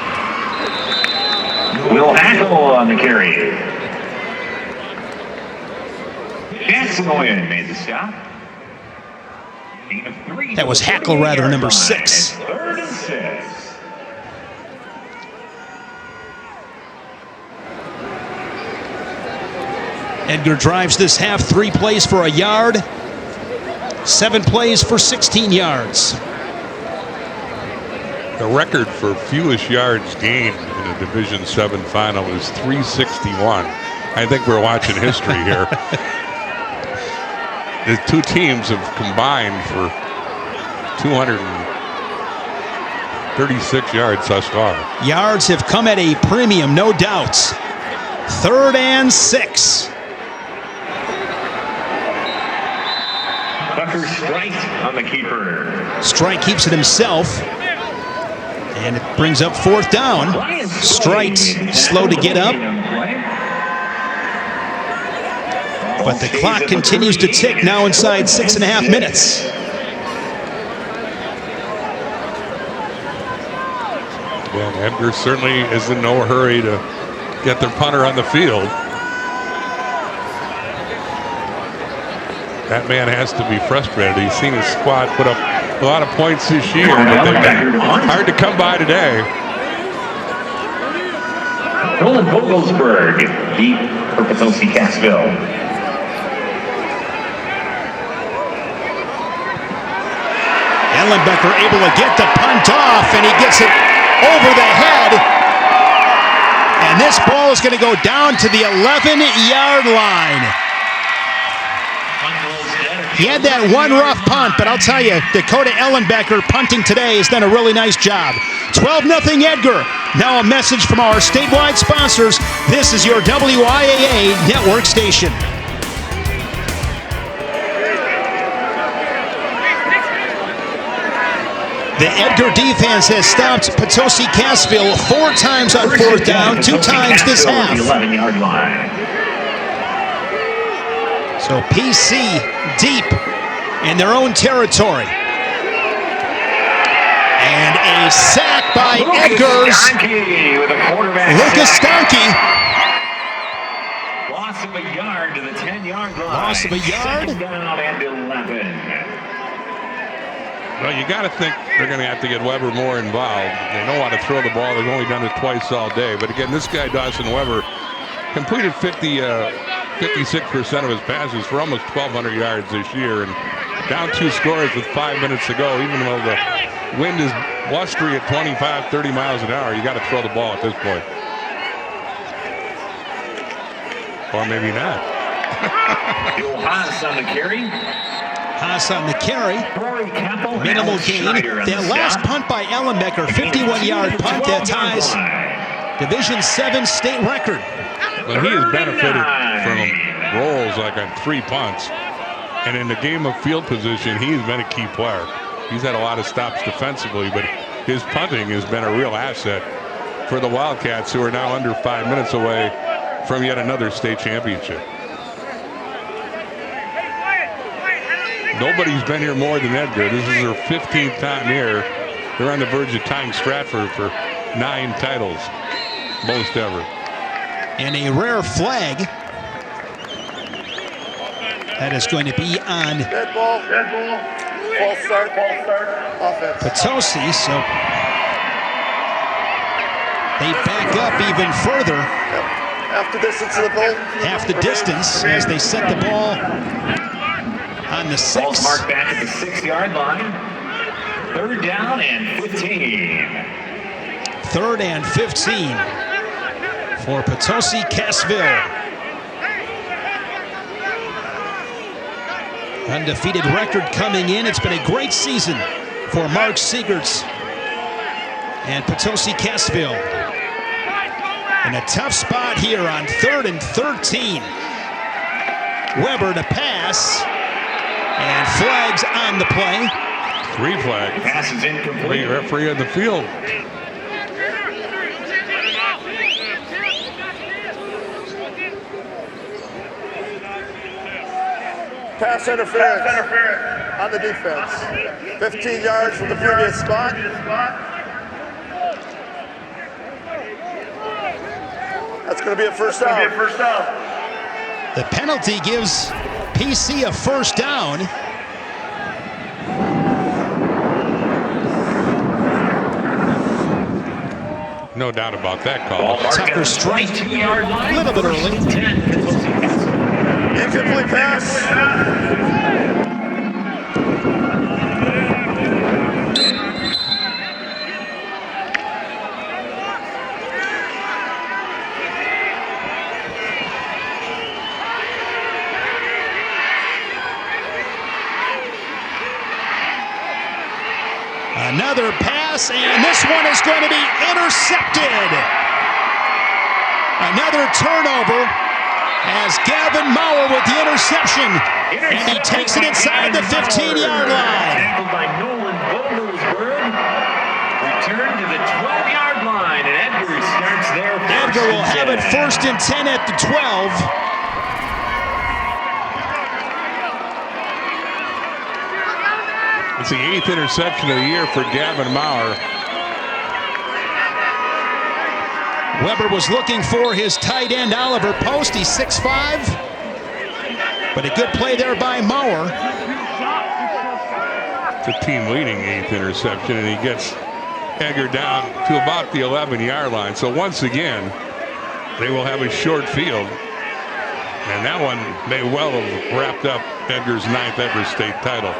Will Hackle on the carry. Cassville made the stop. That was Hackle, rather, number 6. 3rd and 6. Edgar drives this half, 3 plays for a yard, 7 plays for 16 yards. The record for fewest yards gained in a Division 7 final is 361. I think we're watching history here. The 2 teams have combined for 236 yards thus far. Yards have come at a premium, no doubt. 3rd and 6. Tucker Strike on the keeper. Strike keeps it himself. And it brings up 4th down. Strike slow to get up. But the clock continues to tick, now inside 6.5 minutes. And Edgar certainly is in no hurry to get their punter on the field. That man has to be frustrated. He's seen his squad put up a lot of points this year, but they've been hard to come by today. Roland Vogelsberg, deep for Potosi Cassville. Ellenbecker able to get the punt off, and he gets it over the head. And this ball is going to go down to the 11-yard line. He had that one rough punt, but I'll tell you, Dakota Ellenbecker punting today has done a really nice job. 12-0 Edgar. Now a message from our statewide sponsors. This is your WIAA network station. The Edgar defense has stopped Potosi Cassville 4 times on 4th down, 2 times this half. 11-yard line. So PC deep in their own territory. And a sack by Edgar's Lucas Stanky. Loss of a yard to the 10-yard line. Loss of a yard. Second down and 11. Well, you got to think they're going to have to get Weber more involved. They know how to throw the ball. They've only done it twice all day. But again, this guy, Dawson Weber, completed 56% of his passes for almost 1,200 yards this year. And down 2 scores with 5 minutes to go, even though the wind is blustery at 25, 30 miles an hour, you got to throw the ball at this point. Or maybe not. Haas on the carry. Haas on the carry. Minimal gain. That last punt by Ellenbecker, 51-yard punt that ties Division 7 state record. Well, he has benefited from rolls like on 3 punts. And in the game of field position, he's been a key player. He's had a lot of stops defensively, but his punting has been a real asset for the Wildcats, who are now under 5 minutes away from yet another state championship. Nobody's been here more than Edgar. This is their 15th time here. They're on the verge of tying Stratford for 9 titles, most ever. And a rare flag. That is going to be on Dead ball. False start. Offense. Potosi, so they back up even further. Half the distance of the ball. Half the distance as they set the ball on the 6. Ball's marked back at the 6-yard line. 3rd down and 15. 3rd and 15 for Potosi Cassville. Undefeated record coming in. It's been a great season for Mark Siegerts and Potosi Cassville. In a tough spot here on 3rd and 13. Weber to pass. And flags on the play. 3 flags. Pass is incomplete. Referee on the field. Pass interference on the defense. 15 yards from the previous spot. That's going to be a first down. The penalty gives PC a first down. No doubt about that call. Tucker strike a little bit early. Incomplete pass. Another pass, and this one is going to be intercepted. Another turnover as Gavin Maurer with the interception. And he takes it inside the 15-yard line. Tackled by Nolan Vogelsberg. Return to the 12-yard line, and Edgar starts there. Edgar will have it 1st and 10 at the 12. It's the 8th interception of the year for Gavin Maurer. Weber was looking for his tight end, Oliver Post. He's 6'5", but a good play there by Maurer. It's a team-leading 8th interception, and he gets Edgar down to about the 11-yard line. So once again, they will have a short field, and that one may well have wrapped up Edgar's 9th ever state title.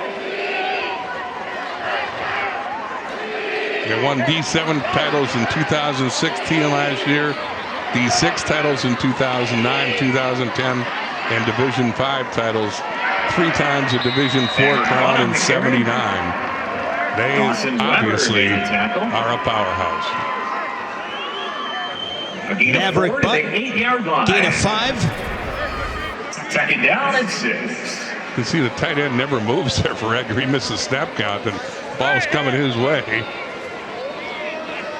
They won D7 titles in 2016 last year, D6 titles in 2009, 2010, and Division 5 titles 3 times, a Division 4 crown in 79. They obviously are a powerhouse. Maverick Butt, gain of 5. 2nd down and 6. You can see the tight end never moves there for Edgar. He missed the snap count, and ball's coming his way.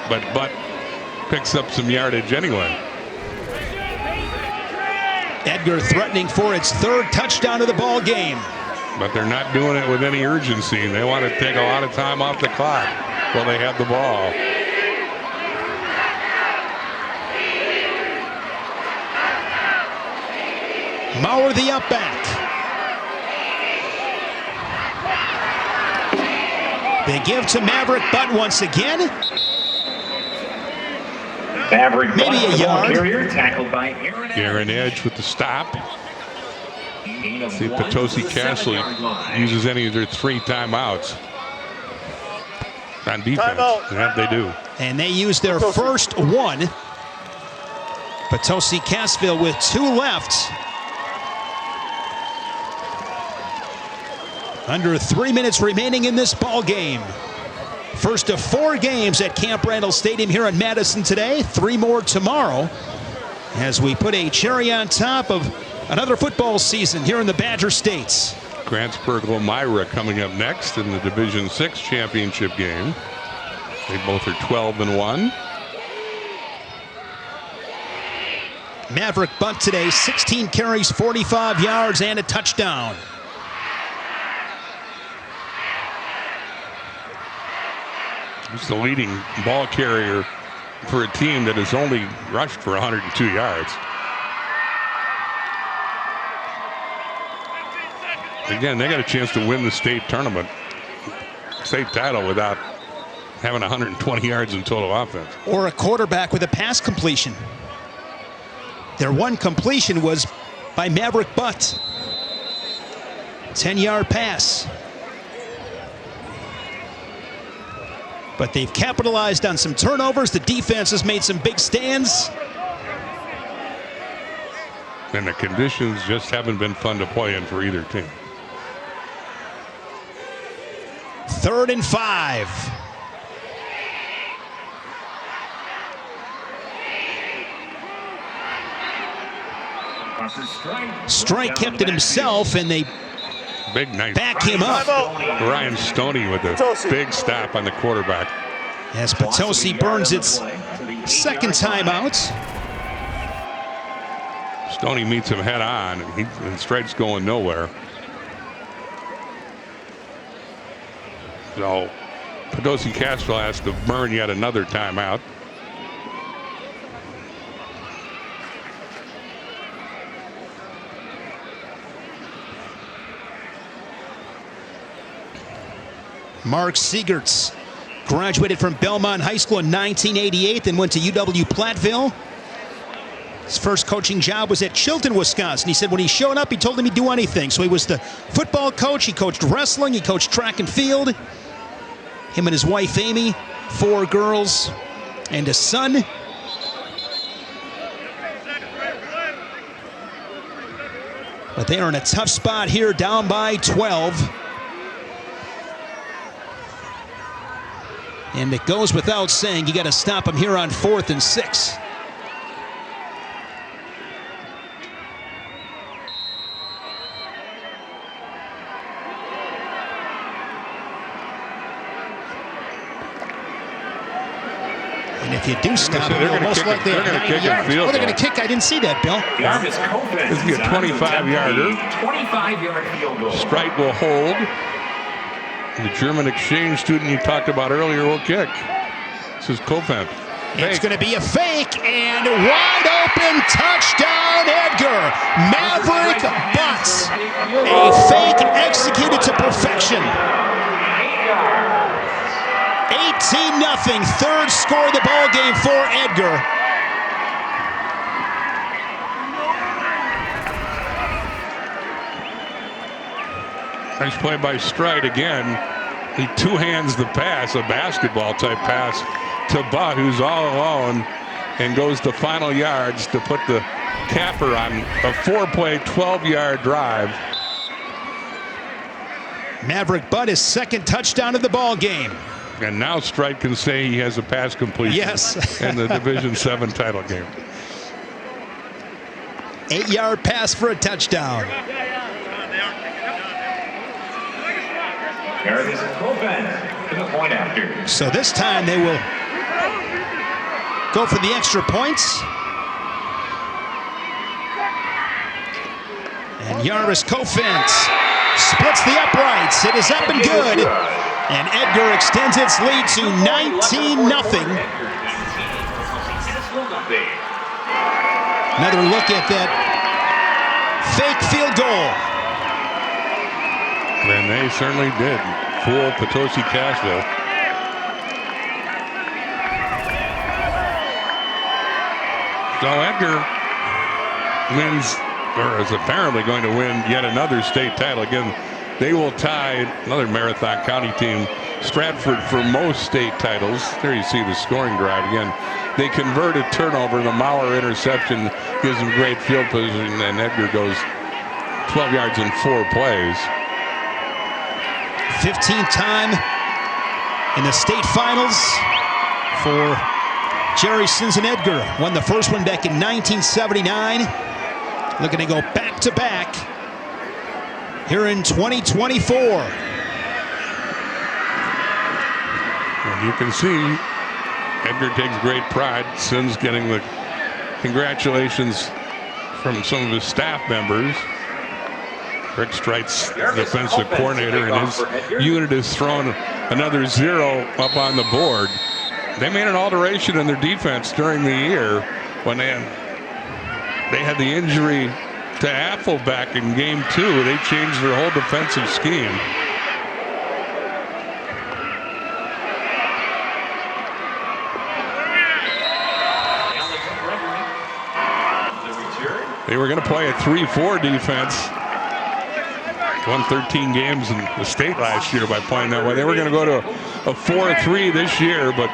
But Butt picks up some yardage anyway. Edgar threatening for its third touchdown of the ball game. But they're not doing it with any urgency. They want to take a lot of time off the clock while they have the ball. Maurer the up back. They give to Maverick Butt once again. Maverick Maybe Butt, a yard. carrier, tackled by Aaron Edge with the stop. See if Potosi Cassville uses any of their 3 timeouts on defense. That they do. And they use their first one. Potosi Cassville with 2 left. Under 3 minutes remaining in this ball game. First of 4 games at Camp Randall Stadium here in Madison today. 3 more tomorrow as we put a cherry on top of another football season here in the Badger States. Grantsburg-Elmira coming up next in the Division 6 championship game. They both are 12-1. Maverick Butt today, 16 carries, 45 yards, and a touchdown. He's the leading ball carrier for a team that has only rushed for 102 yards. Again, they got a chance to win the state tournament, state title, without having 120 yards in total offense. Or a quarterback with a pass completion. Their one completion was by Maverick Butt. 10-yard pass. But they've capitalized on some turnovers. The defense has made some big stands. And the conditions just haven't been fun to play in for either team. 3rd and 5. Strike kept it himself, and they nice back him up. Ryan Stoney with a big stop on the quarterback. As Potosi burns its second timeout. Stoney meets him head on, and Strike's going nowhere. So Potosi Cassville has to burn yet another timeout. Mark Siegerts graduated from Belmont High School in 1988 and went to UW Platteville. His first coaching job was at Chilton, Wisconsin. He said when he showed up, he told him he'd do anything. So he was the football coach, he coached wrestling, he coached track and field. Him and his wife, Amy, 4 girls and a son. But they are in a tough spot here, down by 12. And it goes without saying, you got to stop him here on 4th and 6. And if you do stop him, they're most likely they're going to kick a field. Oh, they're going to kick. I didn't see that, Bill. This is a 25-yarder. 25-yard field goal. Strike will hold. The German exchange student you talked about earlier will kick. This is Kofant. It's going to be a fake and wide open touchdown, Edgar. Maverick Butts. A fake executed to perfection. 18-0, 3rd score of the ball game for Edgar. Nice play by Stride again. He 2-hands the pass, a basketball type pass to Butt, who's all alone, and goes the final yards to put the capper on a 4-play, 12-yard drive. Maverick Butt, his 2nd touchdown of the ball game. And now Stride can say he has a pass completion. Yes. In the Division 7 title game. 8-yard pass for a touchdown. Meredith Kofant to the point after. So this time they will go for the extra points. And Yaris Kofent splits the uprights. It is up and good. And Edgar extends its lead to 19-0. Another look at that fake field goal. And they certainly did fool Potosi Cassville. So Edgar wins, or is apparently going to win yet another state title. Again, they will tie another Marathon County team, Stratford, for most state titles. There you see the scoring drive. Again, they convert a turnover. The Mauer interception gives them great field position, and Edgar goes 12 yards in 4 plays. 15th time in the state finals for Jerry Sins and Edgar. Won the first one back in 1979. Looking to go back-to-back here in 2024. And you can see Edgar takes great pride. Sins getting the congratulations from some of his staff members. Rick Streit's defensive coordinator, and his unit has thrown another 0 up on the board. They made an alteration in their defense during the year when they had the injury to Affelbeck in game 2. They changed their whole defensive scheme. They were going to play a 3-4 defense. Won 13 games in the state last year by playing that way. They were going to go to a 4-3 this year, but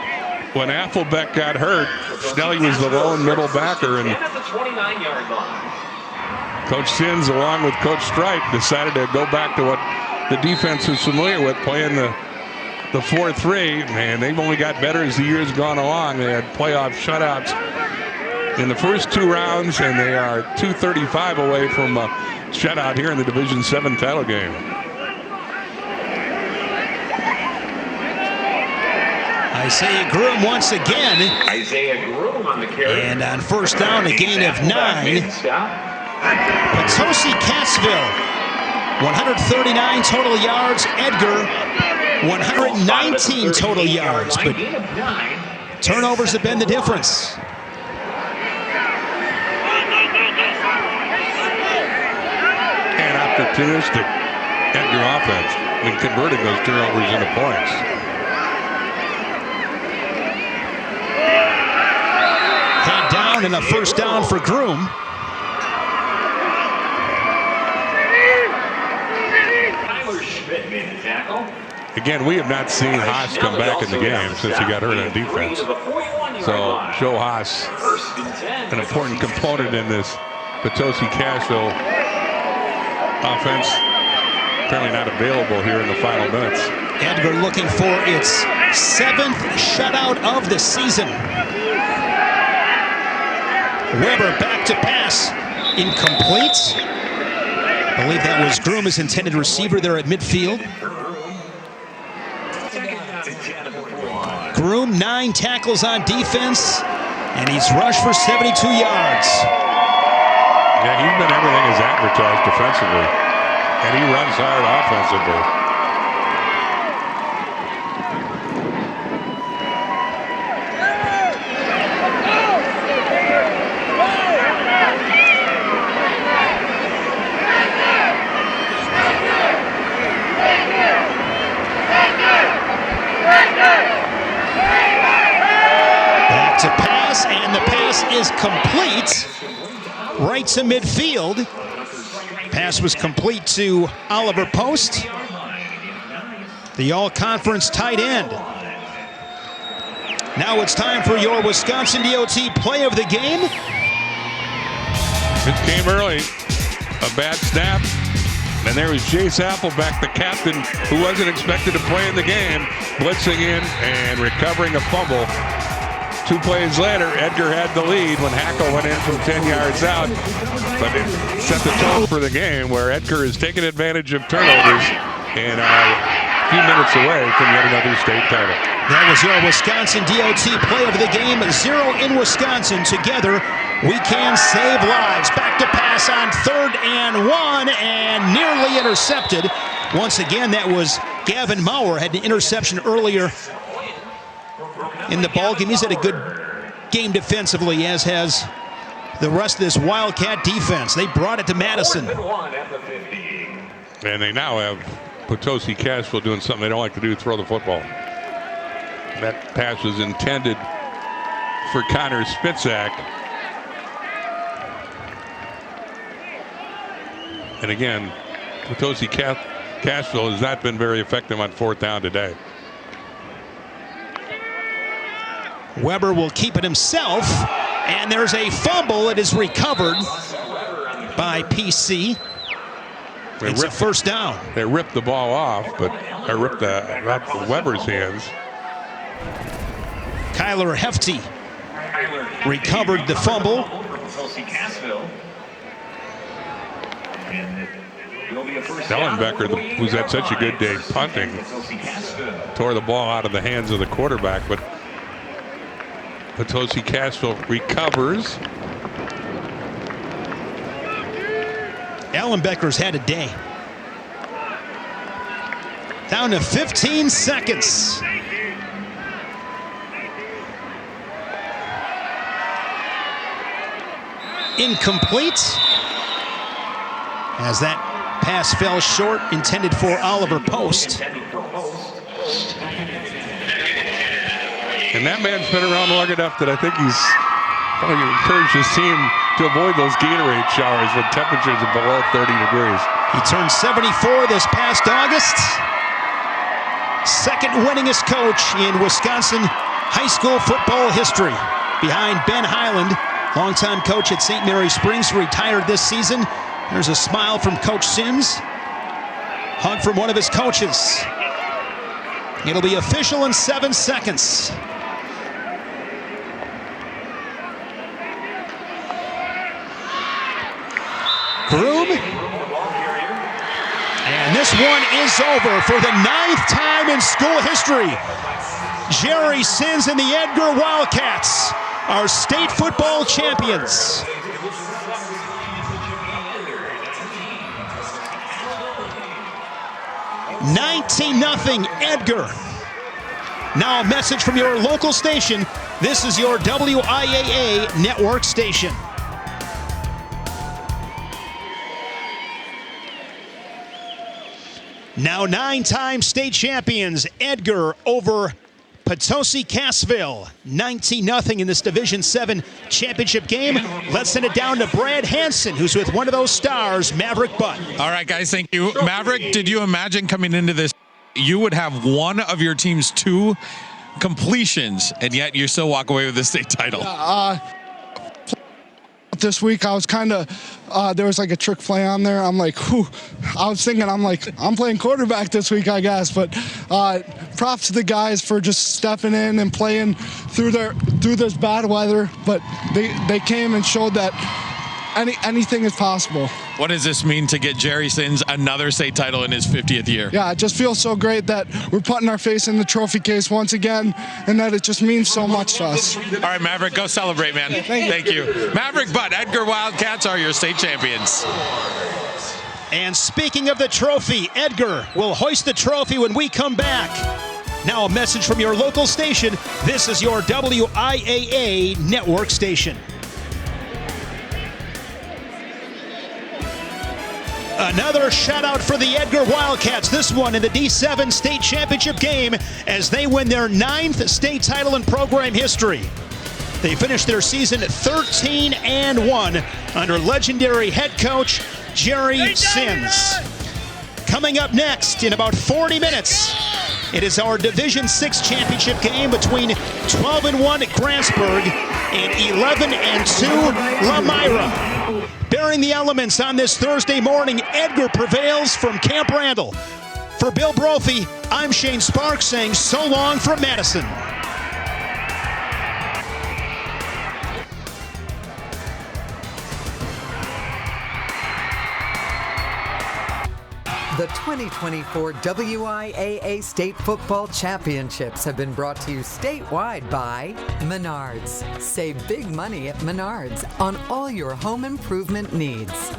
when Affelbeck got hurt, Snelly was the lone middle backer, and Coach Sins, along with Coach Streit, decided to go back to what the defense was familiar with, playing the 4-3. Man, they've only got better as the year's gone along. They had playoff shutouts in the first 2 rounds, and they are 235 away from a shutout here in the Division 7 title game. Isaiah Groom once again. Isaiah Groom on the carry. And on first down, a gain of 9. Potosi Cassville, 139 total yards. Edgar, 119 total yards. But turnovers have been the difference. And opportunistic Edgar offense in converting those turnovers into points. Head down and a first down for Groom. Again, we have not seen Haas come back in the game since he got hurt on defense. So Joe Haas, an important component in this Potosi Cassville offense, apparently not available here in the final minutes. Edgar looking for its 7th shutout of the season. Weber back to pass, incomplete. I believe that was Groom, his intended receiver there at midfield. Groom, 9 tackles on defense, and he's rushed for 72 yards. Yeah, he's been everything as advertised defensively, and he runs hard offensively. Back to pass, and the pass is complete. Right to midfield. Pass was complete to Oliver Post, the all-conference tight end. Now it's time for your Wisconsin DOT play of the game. It came early. A bad snap. And there was Jace Affelbeck, the captain, who wasn't expected to play in the game, blitzing in and recovering a fumble. 2 plays later, Edgar had the lead when Hackle went in from 10 yards out. But it set the tone for the game, where Edgar is taking advantage of turnovers and a few minutes away from yet another state title. That was your Wisconsin DOT play of the game. 0 in Wisconsin. Together, We can save lives. Back to pass on 3rd and 1 and nearly intercepted. Once again, that was Gavin Maurer. Had an interception earlier in the ball game. He's had a good game defensively, as has the rest of this Wildcat defense. They brought it to Madison. And they now have Potosi Cassville doing something they don't like to do, throw the football. That pass was intended for Connor Spitzak. And again, Potosi Cassville has not been very effective on 4th down today. Weber will keep it himself, and there's a fumble. It is recovered by PC. It's a 1st down. They ripped the ball off, but they ripped off Weber's hands. Kyler Hefty recovered the fumble. Ellenbecker, who's had such a good day punting, tore the ball out of the hands of the quarterback, but Potosi Cassville recovers. Ellenbecker's had a day. Down to 15 seconds. Incomplete, as that pass fell short, intended for Oliver Post. And that man's been around long enough that I think he's probably encouraged his team to avoid those Gatorade showers when temperatures are below 30 degrees. He turned 74 this past August. Second winningest coach in Wisconsin high school football history, behind Ben Highland, longtime coach at St. Mary Springs, retired this season. There's a smile from Coach Sims. Hug from one of his coaches. It'll be official in 7 seconds. Groom. And this one is over for the 9th time in school history. Jerry Sins and the Edgar Wildcats are state football champions. $19-0 Edgar. Now a message from your local station. This is your WIAA network station. Now 9-time state champions, Edgar over Potosi Cassville. 19-0 in this Division 7 championship game. Let's send it down to Brad Hansen, who's with one of those stars, Maverick Butt. All right, guys, thank you. Maverick, did you imagine coming into this, you would have one of your team's 2 completions, and yet you still walk away with the state title? This week I was kind of there was like a trick play on there. I'm like, whew. I was thinking, I'm playing quarterback this week, I guess. But props to the guys for just stepping in and playing through this bad weather. But they came and showed that anything is possible. What does this mean to get Jerry Sins another state title in his 50th year? Yeah, it just feels so great that we're putting our face in the trophy case once again, and that it just means so much to us. All right, Maverick, go celebrate, man. Thank you. Maverick Butt, Edgar Wildcats are your state champions. And speaking of the trophy, Edgar will hoist the trophy when we come back. Now a message from your local station. This is your WIAA network station. Another shout out for the Edgar Wildcats, this one in the D7 state championship game as they win their 9th state title in program history. They finished their season 13-1 under legendary head coach Jerry Sins. Coming up next in about 40 minutes, it is our Division 6 championship game between 12-1 Grantsburg and 11-2 Lamira. Bearing the elements on this Thursday morning, Edgar prevails from Camp Randall. For Bill Brophy, I'm Shane Sparks saying so long from Madison. The 2024 WIAA State Football Championships have been brought to you statewide by Menards. Save big money at Menards on all your home improvement needs.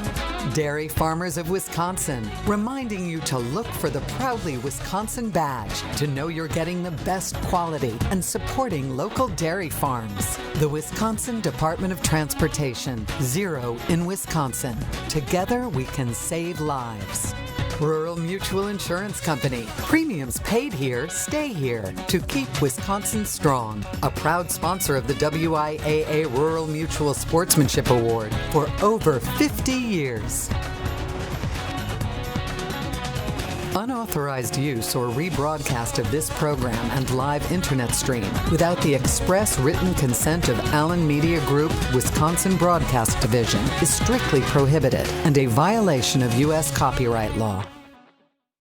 Dairy Farmers of Wisconsin, reminding you to look for the Proudly Wisconsin badge to know you're getting the best quality and supporting local dairy farms. The Wisconsin Department of Transportation, Zero in Wisconsin. Together we can save lives. Rural Mutual Insurance Company. Premiums paid here, stay here to keep Wisconsin strong. A proud sponsor of the WIAA Rural Mutual Sportsmanship Award for over 50 years. Unauthorized use or rebroadcast of this program and live internet stream without the express written consent of Allen Media Group, Wisconsin Broadcast Division is strictly prohibited and a violation of U.S. copyright law.